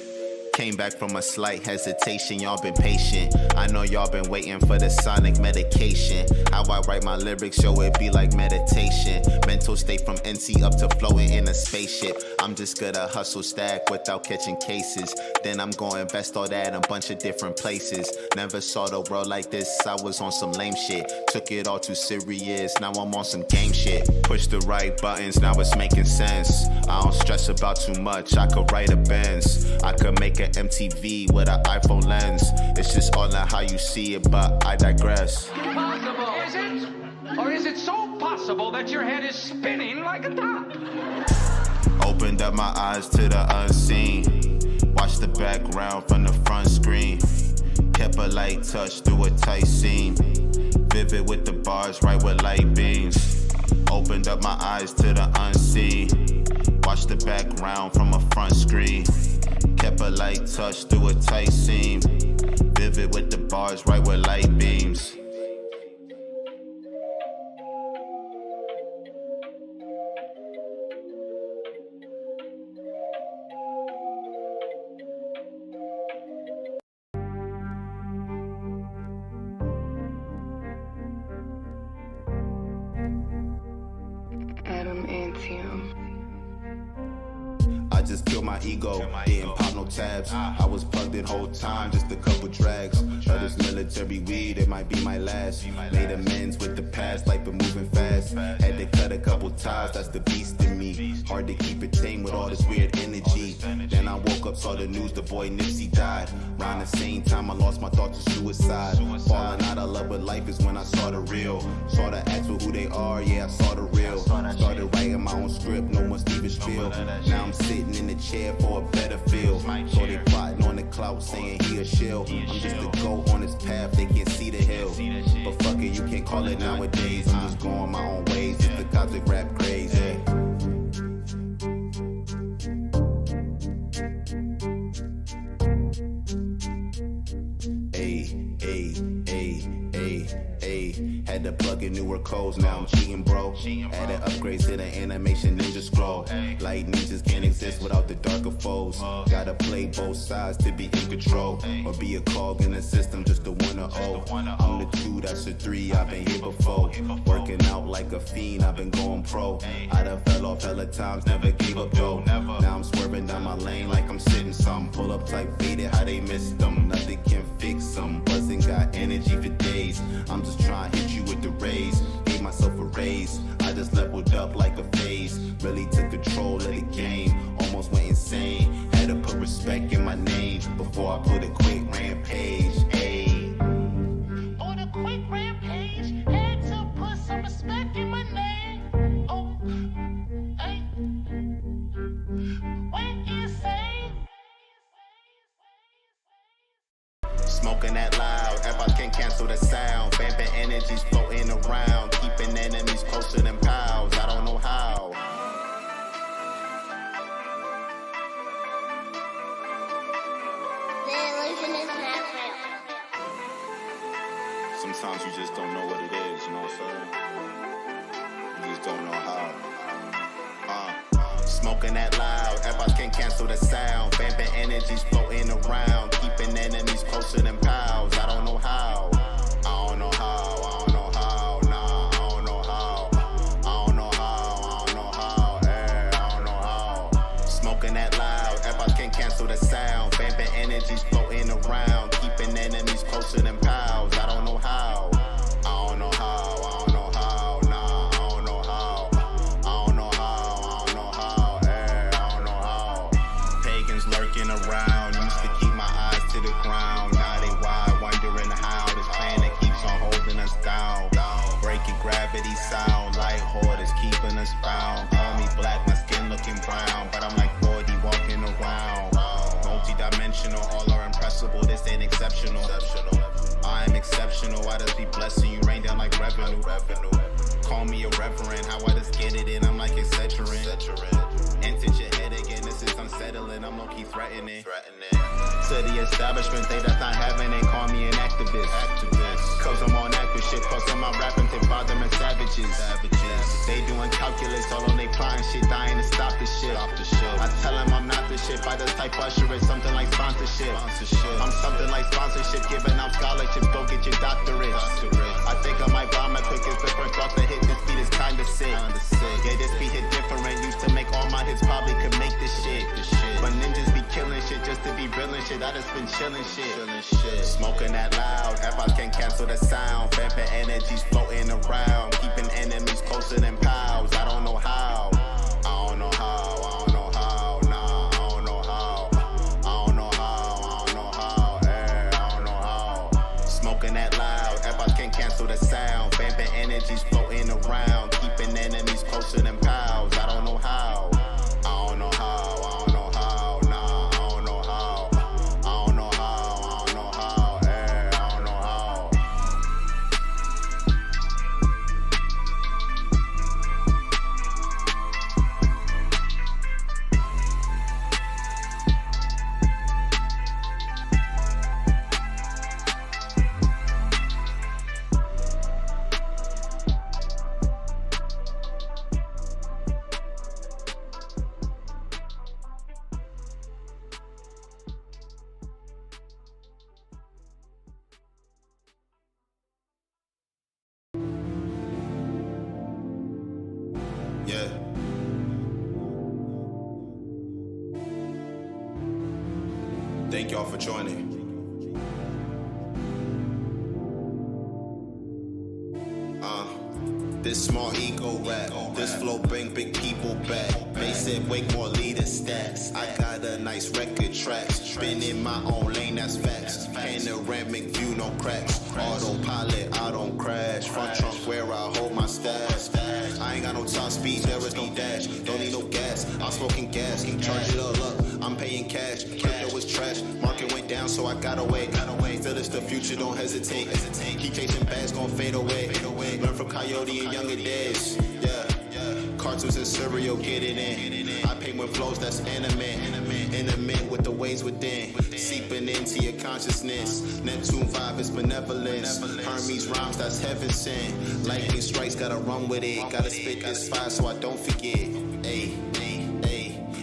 Came back from a slight hesitation, y'all been patient. I know y'all been waiting for the sonic medication. How I write my lyrics, yo, it be like meditation. Mental state from NC up to floating in a spaceship. I'm just gonna hustle stack without catching cases. Then I'm gonna invest all that in a bunch of different places. Never saw the world like this, I was on some lame shit. Took it all too serious, now I'm on some game shit. Push the right buttons, now it's making sense. I don't stress about too much, I could write a Benz. I could make an MTV with an iPhone lens. It's just all in how you see it, but I digress. Possible, is it? Or is it so possible that your head is spinning like a top? Opened up my eyes to the unseen. Watch the background from the front screen. Kept a light touch through a tight scene. Vivid with the bars, right with light beams. Opened up my eyes to the unseen. Watch the background from a front screen. Kept a light touch through a tight scene. Vivid with the bars, right with light beams. Adamantium. I I just killed my ego, didn't pop no tabs. I was plugged in whole time, just a couple drags. Of this military weed, it might be my last. Made amends with the past, life been moving fast. Had to cut a couple ties, that's the beast in me. Hard to keep it tame with all this weird energy. Then I woke up, saw the news, the boy Nipsey died. Around the same time I lost my thoughts to suicide. Falling out of love with life is when I saw the real. Saw the acts for who they are, yeah, I saw the real. Started writing my own script, no more Steven Spiel. Now I'm sitting in the chair for a better feel. So they plotting on the clout, saying he a shill. I'm just a goat on this path, they can't see the hill. But fuck it, you can't call it nowadays. I'm just going my own ways, it's the cosmic rap craze. Had to plug in newer codes, now I'm cheating, bro. Added upgrades to the animation ninja scroll. Light ninjas can't exist without the darker foes. Gotta play both sides to be in control, or be a cog in the system, just a 1-0. I'm the 2, that's a 3, I've been here before. Working out like a fiend, I've been going pro. I done fell off hella times, never gave up though. Now I'm swerving down my lane like I'm sitting some. Pull up type faded, how they missed them. Nothing can fix them. Buzzing got energy for days. I'm just trying to hit you with the raise. Gave myself a raise. I just leveled up like a phase. Really took control of the game. Almost went insane. Had to put respect in my name before I put a quick rampage. Ayy. On a quick rampage, had to put some respect in my name. Oh, hey. Went insane. Smoking that loud, earbuds can cancel the sound. Vamping energies floating around, keeping enemies closer than pals. I don't know how. The illusion is not real. Sometimes you just don't know what it is, you know what I'm saying? You just don't know how. Smoking that loud, earbuds can cancel the sound. Vamping energies floating around, keeping enemies closer than pals. I don't know how. I don't know how. I don't know how. Nah, I don't know how. I don't know how. I don't know how. I don't know how. Smoking that loud, earbuds can cancel the sound. Vamping energies floating around, keeping enemies closer than pals. I don't know how. I don't know how. I don't know how. Nah, I don't know how. I don't know how. I don't know how. I don't know how. Pagans lurking around, used to keep my eyes to the ground. Now they wide, wondering how this planet keeps on holding us down. Breaking gravity sound, light hoarders keeping us bound. Call me black, my skin looking brown, but I'm like 40 walking around. Multi-dimensional, all are impressible, this ain't exceptional. I am exceptional, I just be blessing you, rain down like revenue. Call me a reverend, how I just get it in, I'm like Excedrin. Entered your head again, this is unsettling, I'm low-key threatening. To the establishment, they that's not having, they call me an activist. Cause I'm on active shit, plus I'm out rapping to bother them savages. They doing calculus, all on they plotting shit, dying to stop this shit. I tell them I'm not the shit, by the type usher, it's something like sponsorship. I'm something like sponsorship, giving out scholarships, go get your doctorate. I think I might bomb it quick, it's the first thought to hit, this beat is kinda sick. Yeah, this beat hit different, used to make all my hits, probably could make this shit. But ninjas be killing shit just to be real and shit, I just been chilling shit. Smoking that loud, earbuds can cancel the sound. Vamping energies floating around, keeping enemies closer than pals. I don't know how. I don't know how. I don't know how. Nah, I don't know how. I don't know how. I don't know how. I don't know how. Smoking that loud, earbuds can cancel the sound. Vamping energies floating around, keeping enemies closer than pals. I don't know how. I don't know how. I don't know how. Nah, I don't know how. I don't know how. I don't know how. I don't know how. Thank y'all for joining. This small ego rap, this flow bring big people back. They said wake more leaders stacks. I got a nice record track, been in my own lane, that's facts. Panoramic view, no cracks. Autopilot, I don't crash. Front trunk where I hold my stash. I ain't got no top speed, there is no dash. Don't need no gas, I'm smoking gas. Charge it all up, I'm paying cash. Crypto was trash, market went down, so I got away. Feel it's the future, don't hesitate. Keep chasing bags, gon' fade away. Learn from Coyote in younger days. Yeah. Cartoons and cereal, get it in. I paint with flows that's intimate with the ways within. Seeping into your consciousness. Neptune vibe is benevolence. Hermes rhymes, that's heaven sent. Lightning strikes, gotta run with it. Gotta spit this fire so I don't forget. Ayy.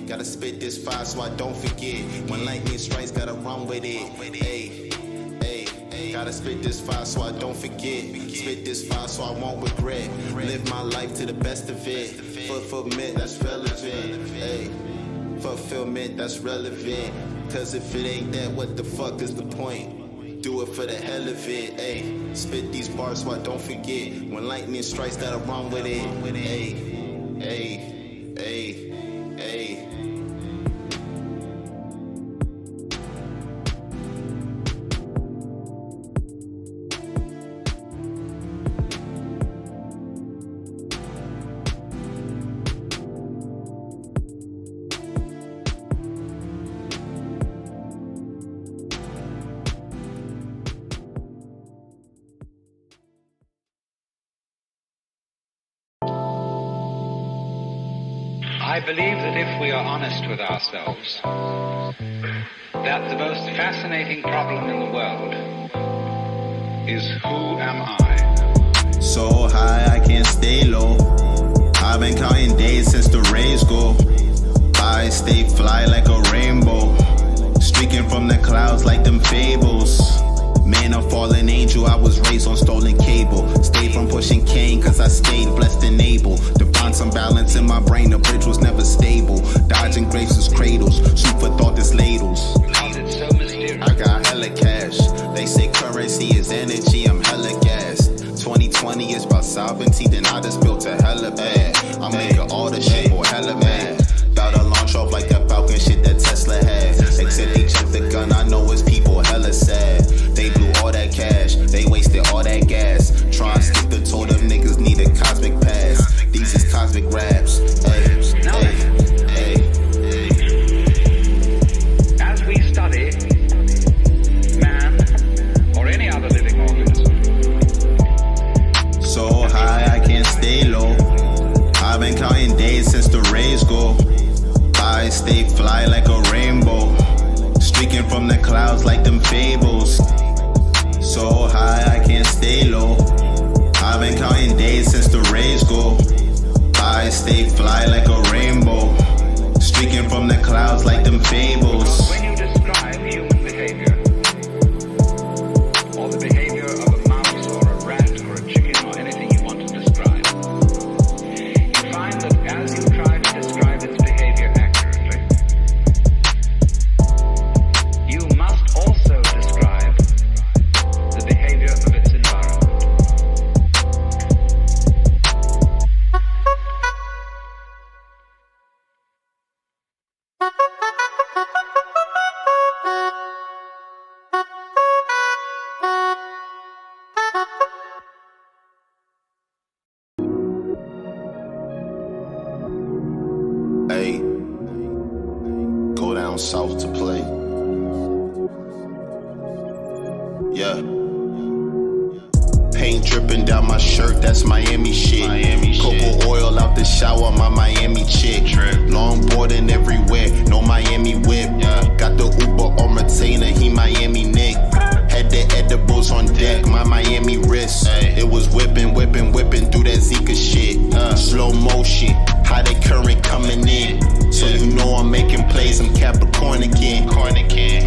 Gotta spit this fire so I don't forget. When lightning strikes, gotta run with it. Ayy. Gotta spit this fire so I don't forget. Spit this fire so I won't regret. Live my life to the best of it. Fulfillment, that's relevant. Ay, fulfillment, that's relevant. Cause if it ain't that, what the fuck is the point? Do it for the hell of it. Ay, spit these bars so I don't forget. When lightning strikes, gotta run with it. Ay. I believe that if we are honest with ourselves, that the most fascinating problem in the world is who am I? So high I can't stay low. I've been counting days since the rays go. I stay fly like a rainbow, streaking from the clouds like them fables. Man, a fallen angel, I was raised on stolen cable. Stayed from pushing cane, cause I stayed blessed and able to find some balance in my brain, the bridge was never stable. Dodging graves as cradles, shoot for thought as ladles. I got hella cash, they say currency is energy, I'm hella gassed. 2020 is about sovereignty, then I just built a hella bad. I'm making all the shit more hella mad. About to launch off like that Falcon shit that Tesla had. Except they checked the gun, I know it's people hella sad. They blew all that cash, they wasted all that gas. Try and skip the tour, them niggas need a cosmic pass. These is cosmic raps. As we study man or any other living organism, so high I can't stay low. I've been counting days since the rays go. I stay fly like a rainbow, streaking from the clouds like them fables. So high I can't stay low. I've been counting days since the rays go. I stay fly like a rainbow, streaking from the clouds like them fables. when you describe human behavior, or the behavior of a mouse or a rat or a chicken or anything you want to describe, you find that as you try to describe its behavior accurately, you must also describe the behavior of its environment. Hey, go down south to play. Yeah. Paint dripping down my shirt, that's Miami shit. Cocoa oil out the shower, my Miami chick. Longboarding everywhere, no Miami whip. Got the Uber on retainer, he Miami Nick. Had the edibles on deck, my Miami wrist. It was whipping through that Zika shit. Slow motion, how the current coming in. So you know I'm making plays, I'm Capricorn again.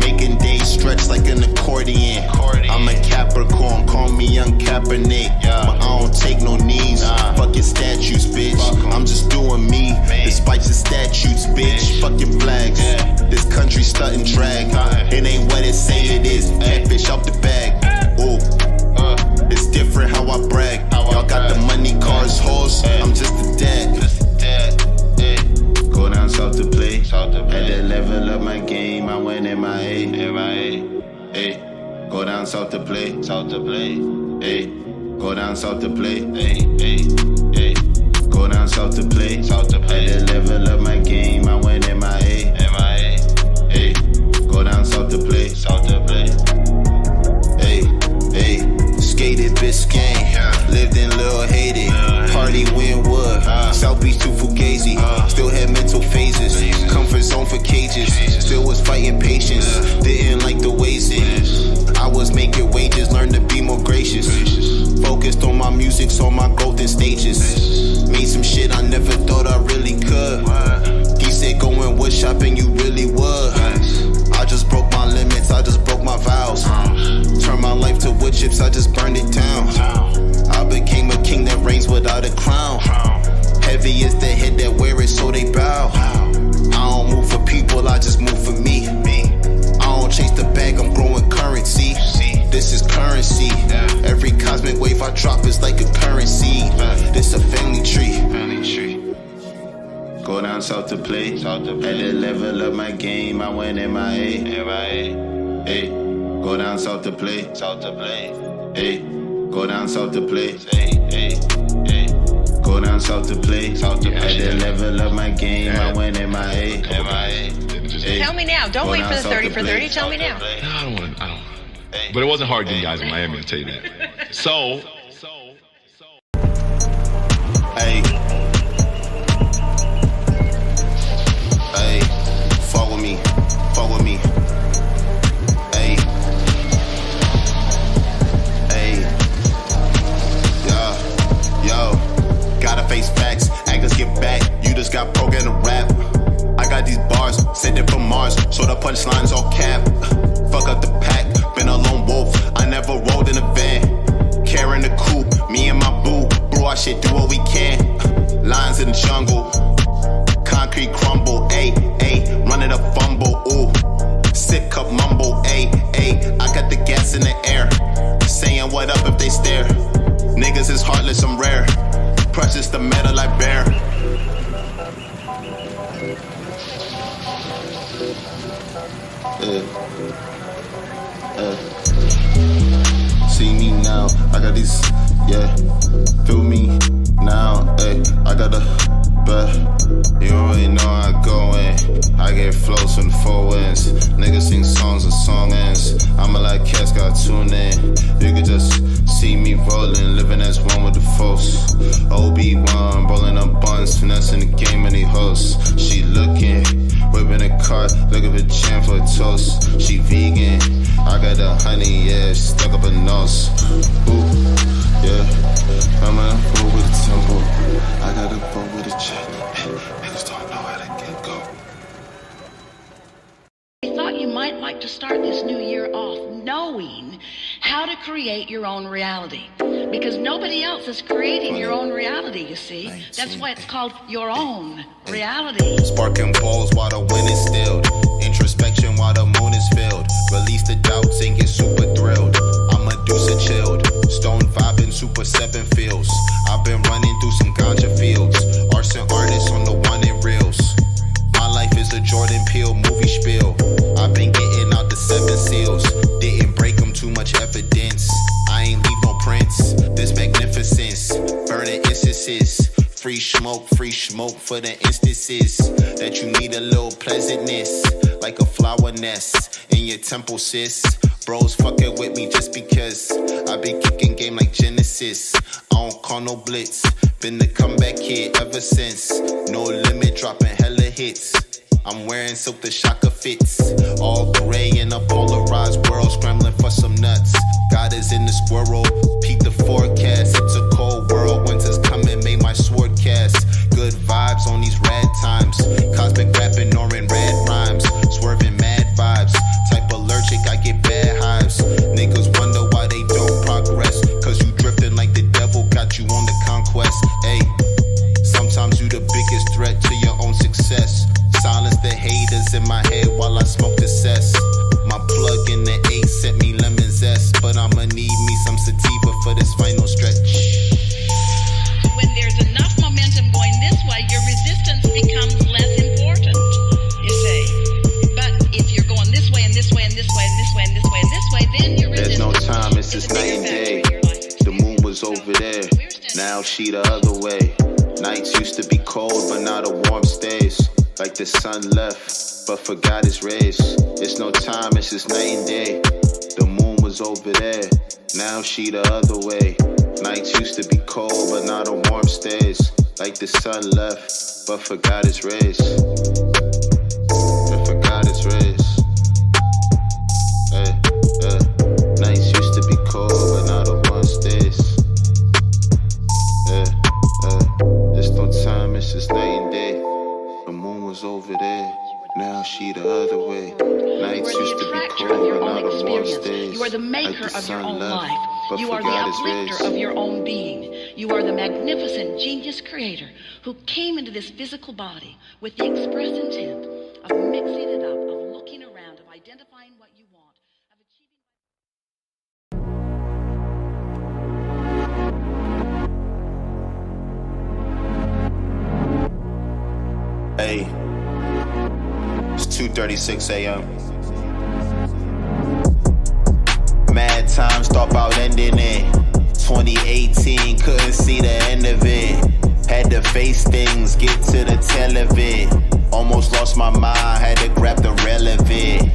Making days stretch like an accordion. I'm a Capricorn, call me young Kaepernick. But I don't take no knees, fuck your statues, bitch. I'm just doing me, despite your statutes, bitch. Fuck your flags, This country stuntin' drag. It ain't what it say it is. Catfish out the bag. Ooh. It's different how I brag. Y'all got the money, cars, hoes. I'm just a dad. Go down south to play. At the level of my game, I went MIA. Hey, go down south to play. Hey, go down south to play. Hey, go down south to play. At the level of my game, I went MIA. Hey, go down south to play. Hey, skated Biscayne, lived in Lil Haiti, party Winwood, South Beach to Fugazi, still had mental phases, comfort zone for cages, still was fighting patience, didn't like the ways in, I was making wages, learned to be more gracious, focused on my music, saw my growth in stages, made some shit I never thought I really could, he said going wood shopping you really would, I just broke my limits, I just broke my vows, turned my life to wood chips, I just burned it down. I became a king that reigns without a crown. Heavy is the head that wear it, so they bow. I don't move for people, I just move for me. I don't chase the bag, I'm growing currency. This is currency. Every cosmic wave I drop is like a currency. This a family tree. Go down south to play. At the level of my game, I went MIA. Hey, go down south to play. Hey, go down south to play. Hey, go down south to play. At the level of my game, I went MIA. Tell me now. Don't wait for the 30 for 30. Tell me now. No, I don't. But it wasn't hard getting guys in Miami, I'll tell you that. So. Hey, fuck with me. Hey, yo, gotta face facts. Actors get back. You just got programmed to rap. I got these bars, sent it from Mars. So the punchlines all cap. Fuck up the pack, been a lone wolf. I never rode in a van. Carrying the coupe, me and my boo. Bro, I shit do what we can. Lions in the jungle. Concrete crumble, running a fumble, ooh. Sip cup mumble, I got the gas in the air. Saying what up if they stare. Niggas is heartless, I'm rare. Precious the metal I bear. See me now, I got these, feel me now, I got a bet. You already know I go in. I get flows from the four winds. Niggas sing songs and song ends. I'm a like cats, got tune in. You could just see me rolling, living as one with the folks. Obi-Wan, rolling up buns, finessing the game and the hosts. She looking, whipping a car, looking for jam for a toast. She vegan, I got the honey, stuck up her nose. Ooh, I'm in a fool with a tempo. I got a fool with a check. Niggas don't know how to get go. I thought you might like to start this new year off knowing how to create your own reality. Because nobody else is creating your own reality, you see. That's why it's called your own reality. Sparking balls while the wind is stilled. Introspection while the moon is filled. Release the doubts and get super thrilled. I'm Medusa chilled. Stone vibing, Super 7 feels. I've been running through some ganja fields. Arson artists on the one in reels. My life is a Jordan Peele movie spiel. I've been getting out the 7 seals. Didn't break them, too much evidence. I ain't leave no prints. This magnificence, burning instances. Free smoke for the instances that you need a little pleasantness, like a flower nest in your temple, sis. Bros fucking with me just because I been kicking game like Genesis. I don't call no blitz, been the comeback kid ever since. No limit, dropping hella hits. I'm wearing silk the Shaka fits. All gray in a polarized world, scrambling for some nuts. God is in the squirrel, peek the forecast. It's a cold world, winter's coming, made my sword cast. Good vibes on these rad times. Cosmic rapping or in red rhymes. Swerving mad vibes. Type allergic, I get bad hives. Niggas wonder why they don't progress. Cause you drifting like the devil got you on the conquest. Ayy, sometimes you the biggest threat to your own success. Silence the haters in my head while Now she the other way. Nights used to be cold, but now the warm stays. Like the sun left, but forgot its rays. It's no time, it's just night and day. The moon was over there, now she the other way. Nights used to be cold, but now the warm stays. Like the sun left, but forgot its rays. But forgot its rays. Hey, nights used to be cold, but now the warm stays. It's no time, it's just night and day. The moon was over there, now she the other way. Nights used to be cold, but now the warm stays. You are the maker like the of your sun own left, life. but You are the forgot its uplifter rays. of your own being. You are the magnificent genius creator who came into this physical body with the express intent of mixing it up, of looking around, of identifying what you want, of achieving. Hey, it's 2:36 a.m. Mad times thought about ending it. 2018, couldn't see the end of it. Had to face things, get to the tail of it. Almost lost my mind, had to grab the rail of it.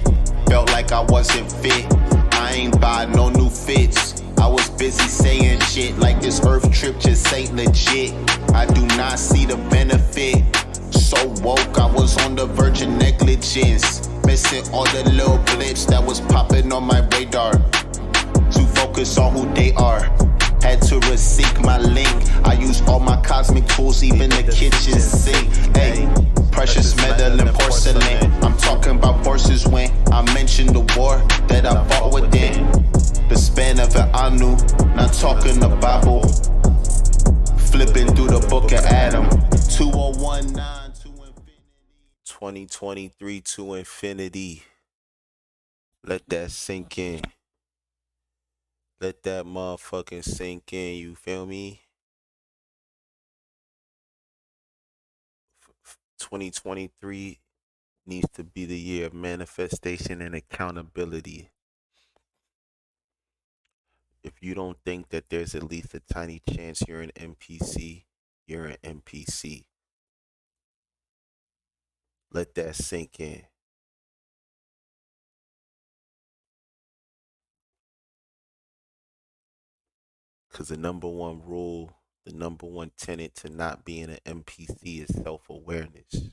Felt like I wasn't fit. I ain't buy no new fits. I was busy saying shit like this earth trip just ain't legit. I do not see the benefit. So woke, I was on the verge of negligence. Missing all the little blips that was popping on my radar. Too focused on who they are. Had to reseek my link. I use all my cosmic tools, even the kitchen sink. Hey, precious metal and porcelain. I'm talking about forces when I mention the war that I fought within. The span of an Anu, not talking the Bible. Flipping through the book of Adam. 2019 to infinity. 2023 to infinity. Let that sink in. Let that motherfucking sink in, you feel me? 2023 needs to be the year of manifestation and accountability. If you don't think that there's at least a tiny chance you're an NPC, you're an NPC. Let that sink in. Because the number one rule, the number one tenet to not being an NPC is self-awareness.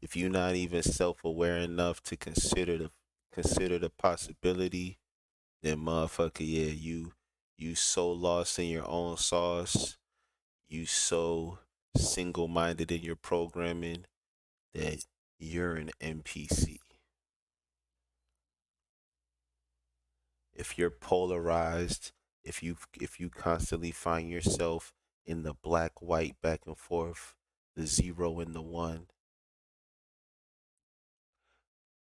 If you're not even self-aware enough to consider the possibility, then motherfucker, yeah, you so lost in your own sauce, you so single-minded in your programming that you're an NPC. If you're polarized, if you constantly find yourself in the black, white, back and forth, the 0 and the 1,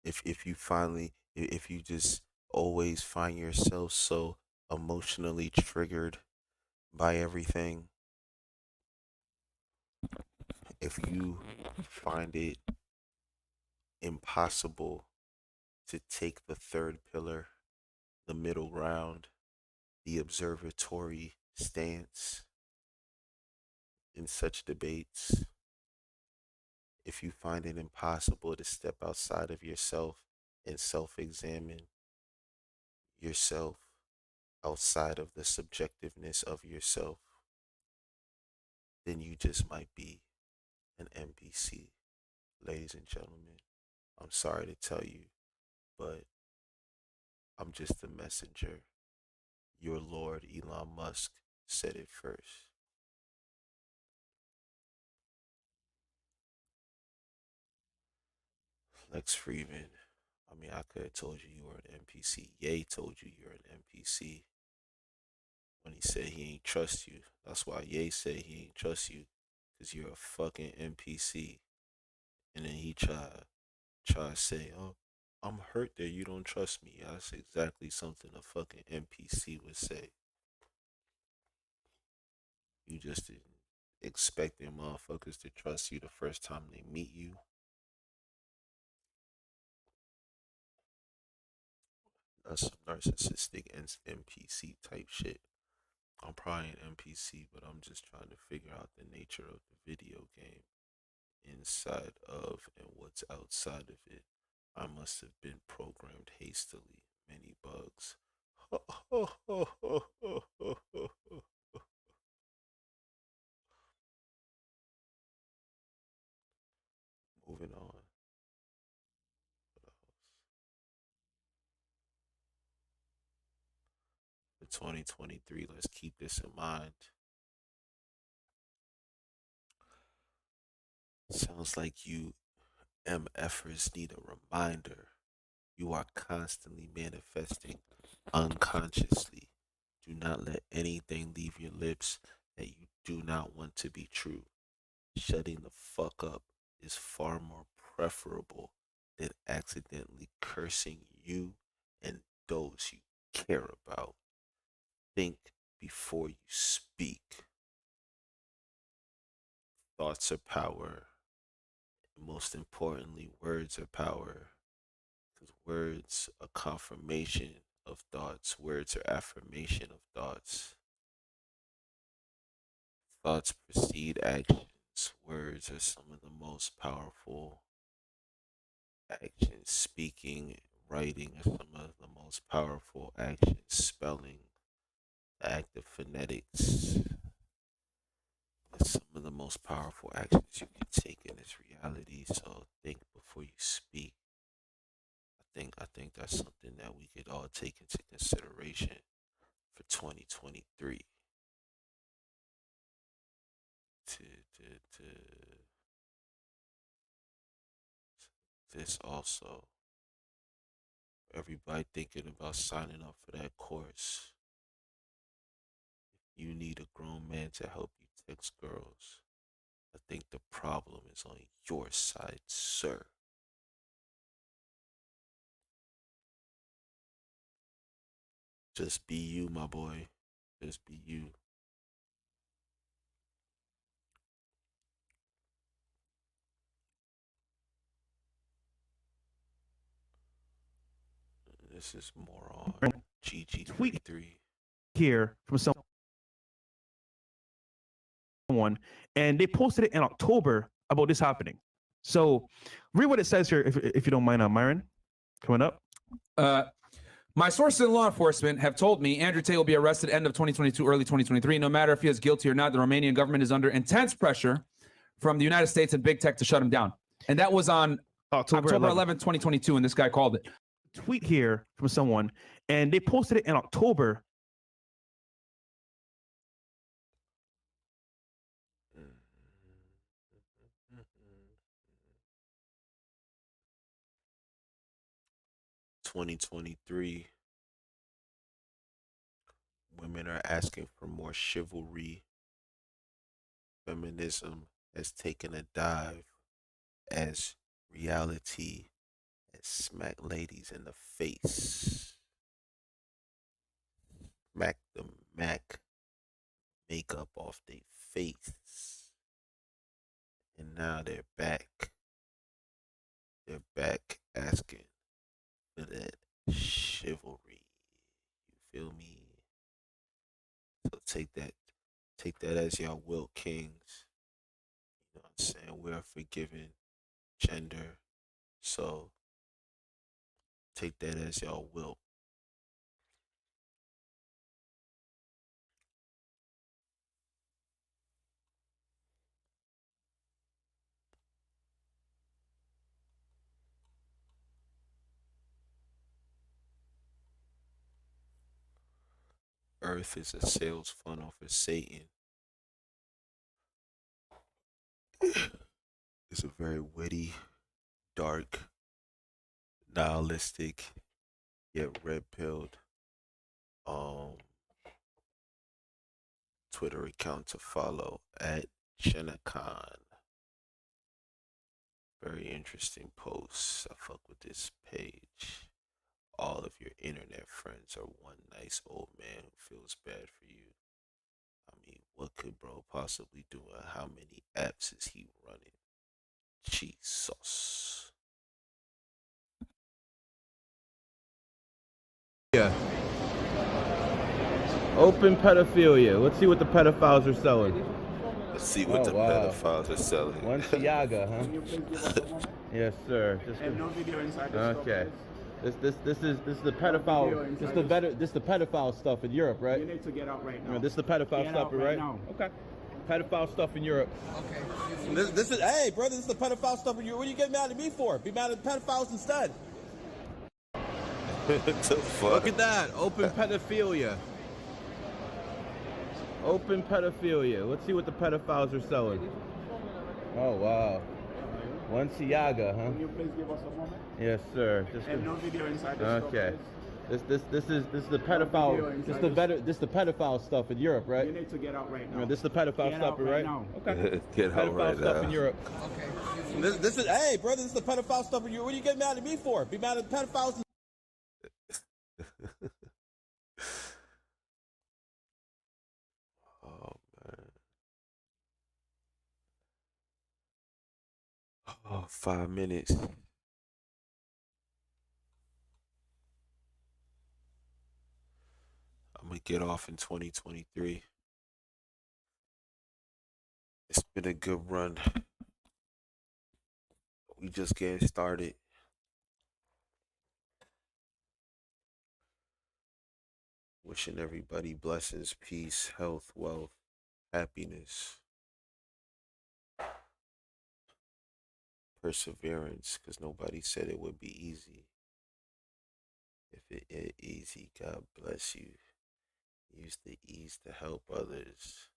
if you just always find yourself so emotionally triggered by everything, if you find it impossible to take the third pillar, the middle ground, the observatory stance in such debates, if you find it impossible to step outside of yourself and self-examine yourself outside of the subjectiveness of yourself, then you just might be an NPC. Ladies and gentlemen, I'm sorry to tell you, but I'm just a messenger. Your Lord Elon Musk said it first. Lex Friedman, I mean, I could have told you were an NPC. Ye told you you're an NPC when he said he ain't trust you. That's why Ye said he ain't trust you, because you're a fucking NPC. And then he try to say, oh, I'm hurt that you don't trust me. That's exactly something a fucking NPC would say. You just didn't expect them motherfuckers to trust you the first time they meet you. That's some narcissistic NPC type shit. I'm probably an NPC, but I'm just trying to figure out the nature of the video game inside of and what's outside of it. I must have been programmed hastily. Many bugs. Moving on. For 2023, let's keep this in mind. Sounds like you MFers need a reminder. You are constantly manifesting unconsciously. Do not let anything leave your lips that you do not want to be true. Shutting the fuck up is far more preferable than accidentally cursing you and those you care about. Think before you speak. Thoughts are power. And most importantly, words are power. Because words are confirmation of thoughts. Words are affirmation of thoughts. Thoughts precede actions. Words are some of the most powerful actions. Speaking, writing are some of the most powerful actions. Spelling, the act of phonetics is some of the most powerful actions you can take in this reality. So think before you speak. I think that's something that we could all take into consideration for 2023. This also, everybody thinking about signing up for that course. If you need a grown man to help you text girls, I think the problem is on your side, sir. Just be you, my boy. Just be you. This is more on GG33. Here from someone, and they posted it in October about this happening. So read what it says here, if you don't mind, Myron, coming up. My sources in law enforcement have told me Andrew Tate will be arrested end of 2022, early 2023. No matter if he is guilty or not, the Romanian government is under intense pressure from the United States and big tech to shut him down. And that was on October 11th, 2022, and this guy called it. Tweet here from someone, and they posted it in October. "2023, women are asking for more chivalry. Feminism has taken a dive as reality has smacked ladies in the face. Smack the Mac makeup off their face. And now they're back. They're back asking for that chivalry. You feel me? So take that as y'all will, kings. You know what I'm saying? We're a forgiving gender. So take that as y'all will. Earth is a sales funnel for Satan. It's a very witty, dark, nihilistic, yet red-pilled Twitter account to follow at Shenakon. Very interesting posts. I fuck with this page. All of your internet friends are one nice old man who feels bad for you. I mean, what could bro possibly do, and how many apps is he running? Jesus. Yeah. Open pedophilia. Let's see what the pedophiles are selling. Let's see what the pedophiles are selling. One Tiaga, huh? Yes, sir. Okay. This is the pedophile. This the pedophile stuff in Europe, right? You need to get out right now. This is the pedophile Get stuff, out right now. Okay. Pedophile stuff in Europe. Okay. This is hey, brother. This is the pedophile stuff in Europe. What are you getting mad at me for? Be mad at the pedophiles instead. What the fuck? Look at that. Open pedophilia. Open pedophilia. Let's see what the pedophiles are selling. Oh wow. One Tiaga, huh? Can you please give us a moment? Yes, sir. And no video inside the Okay. store, This is the pedophile. This the pedophile stuff in Europe, right? You need to get out right now. This is the pedophile Get stuff, out right right? now. Okay. Get out pedophile right stuff now. in Europe. Okay. This is hey, brother. This is the pedophile stuff in Europe. What are you getting mad at me for? Be mad at the pedophiles. Oh man. Oh, 5 minutes. I'm gonna get off in 2023. It's been a good run. We just getting started. Wishing everybody blessings, peace, health, wealth, happiness, perseverance, because nobody said it would be easy. If it is easy, God bless you. Use the ease to help others.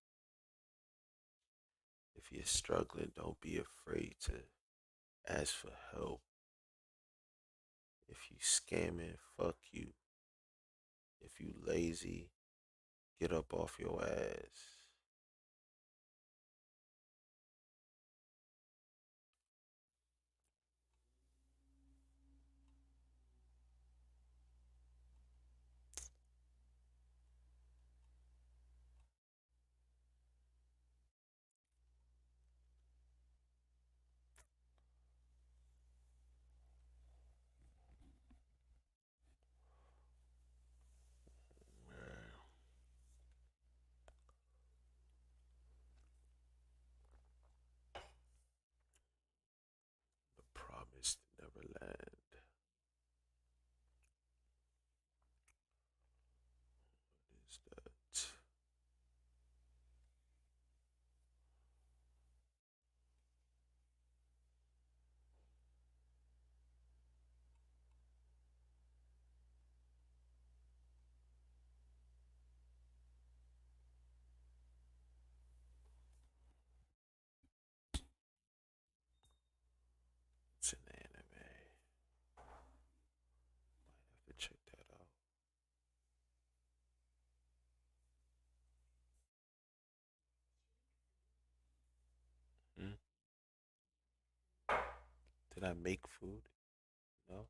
If you're struggling, don't be afraid to ask for help. If you scamming, fuck you. If you lazy, get up off your ass. The promised Neverland. What is that? It's an anime. Might have to check that out. Hmm? Did I make food? No.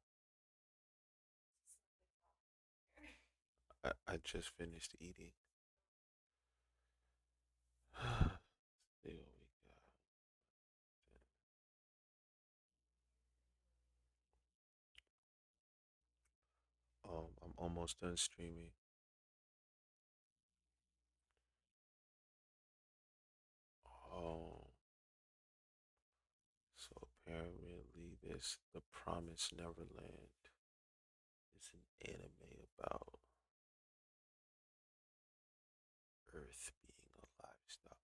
I just finished eating. See what we got. I'm almost done streaming. Oh, so apparently this The Promised Neverland is an anime about Earth being a livestock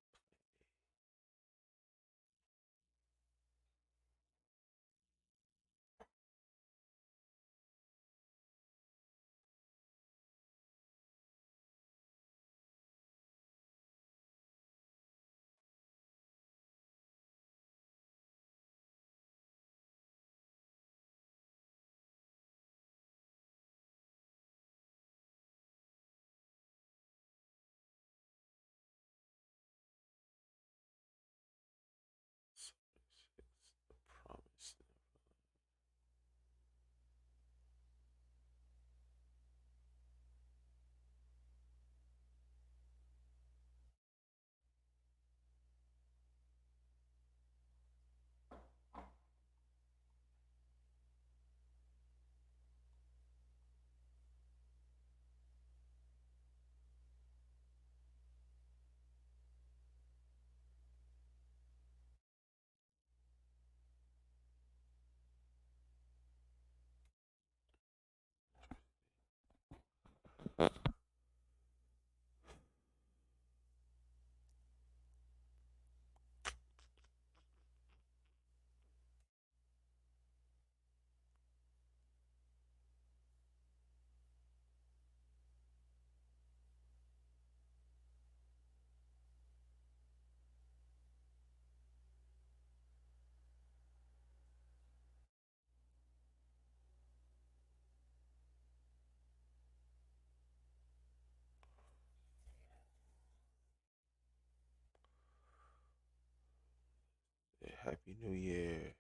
Happy New Year.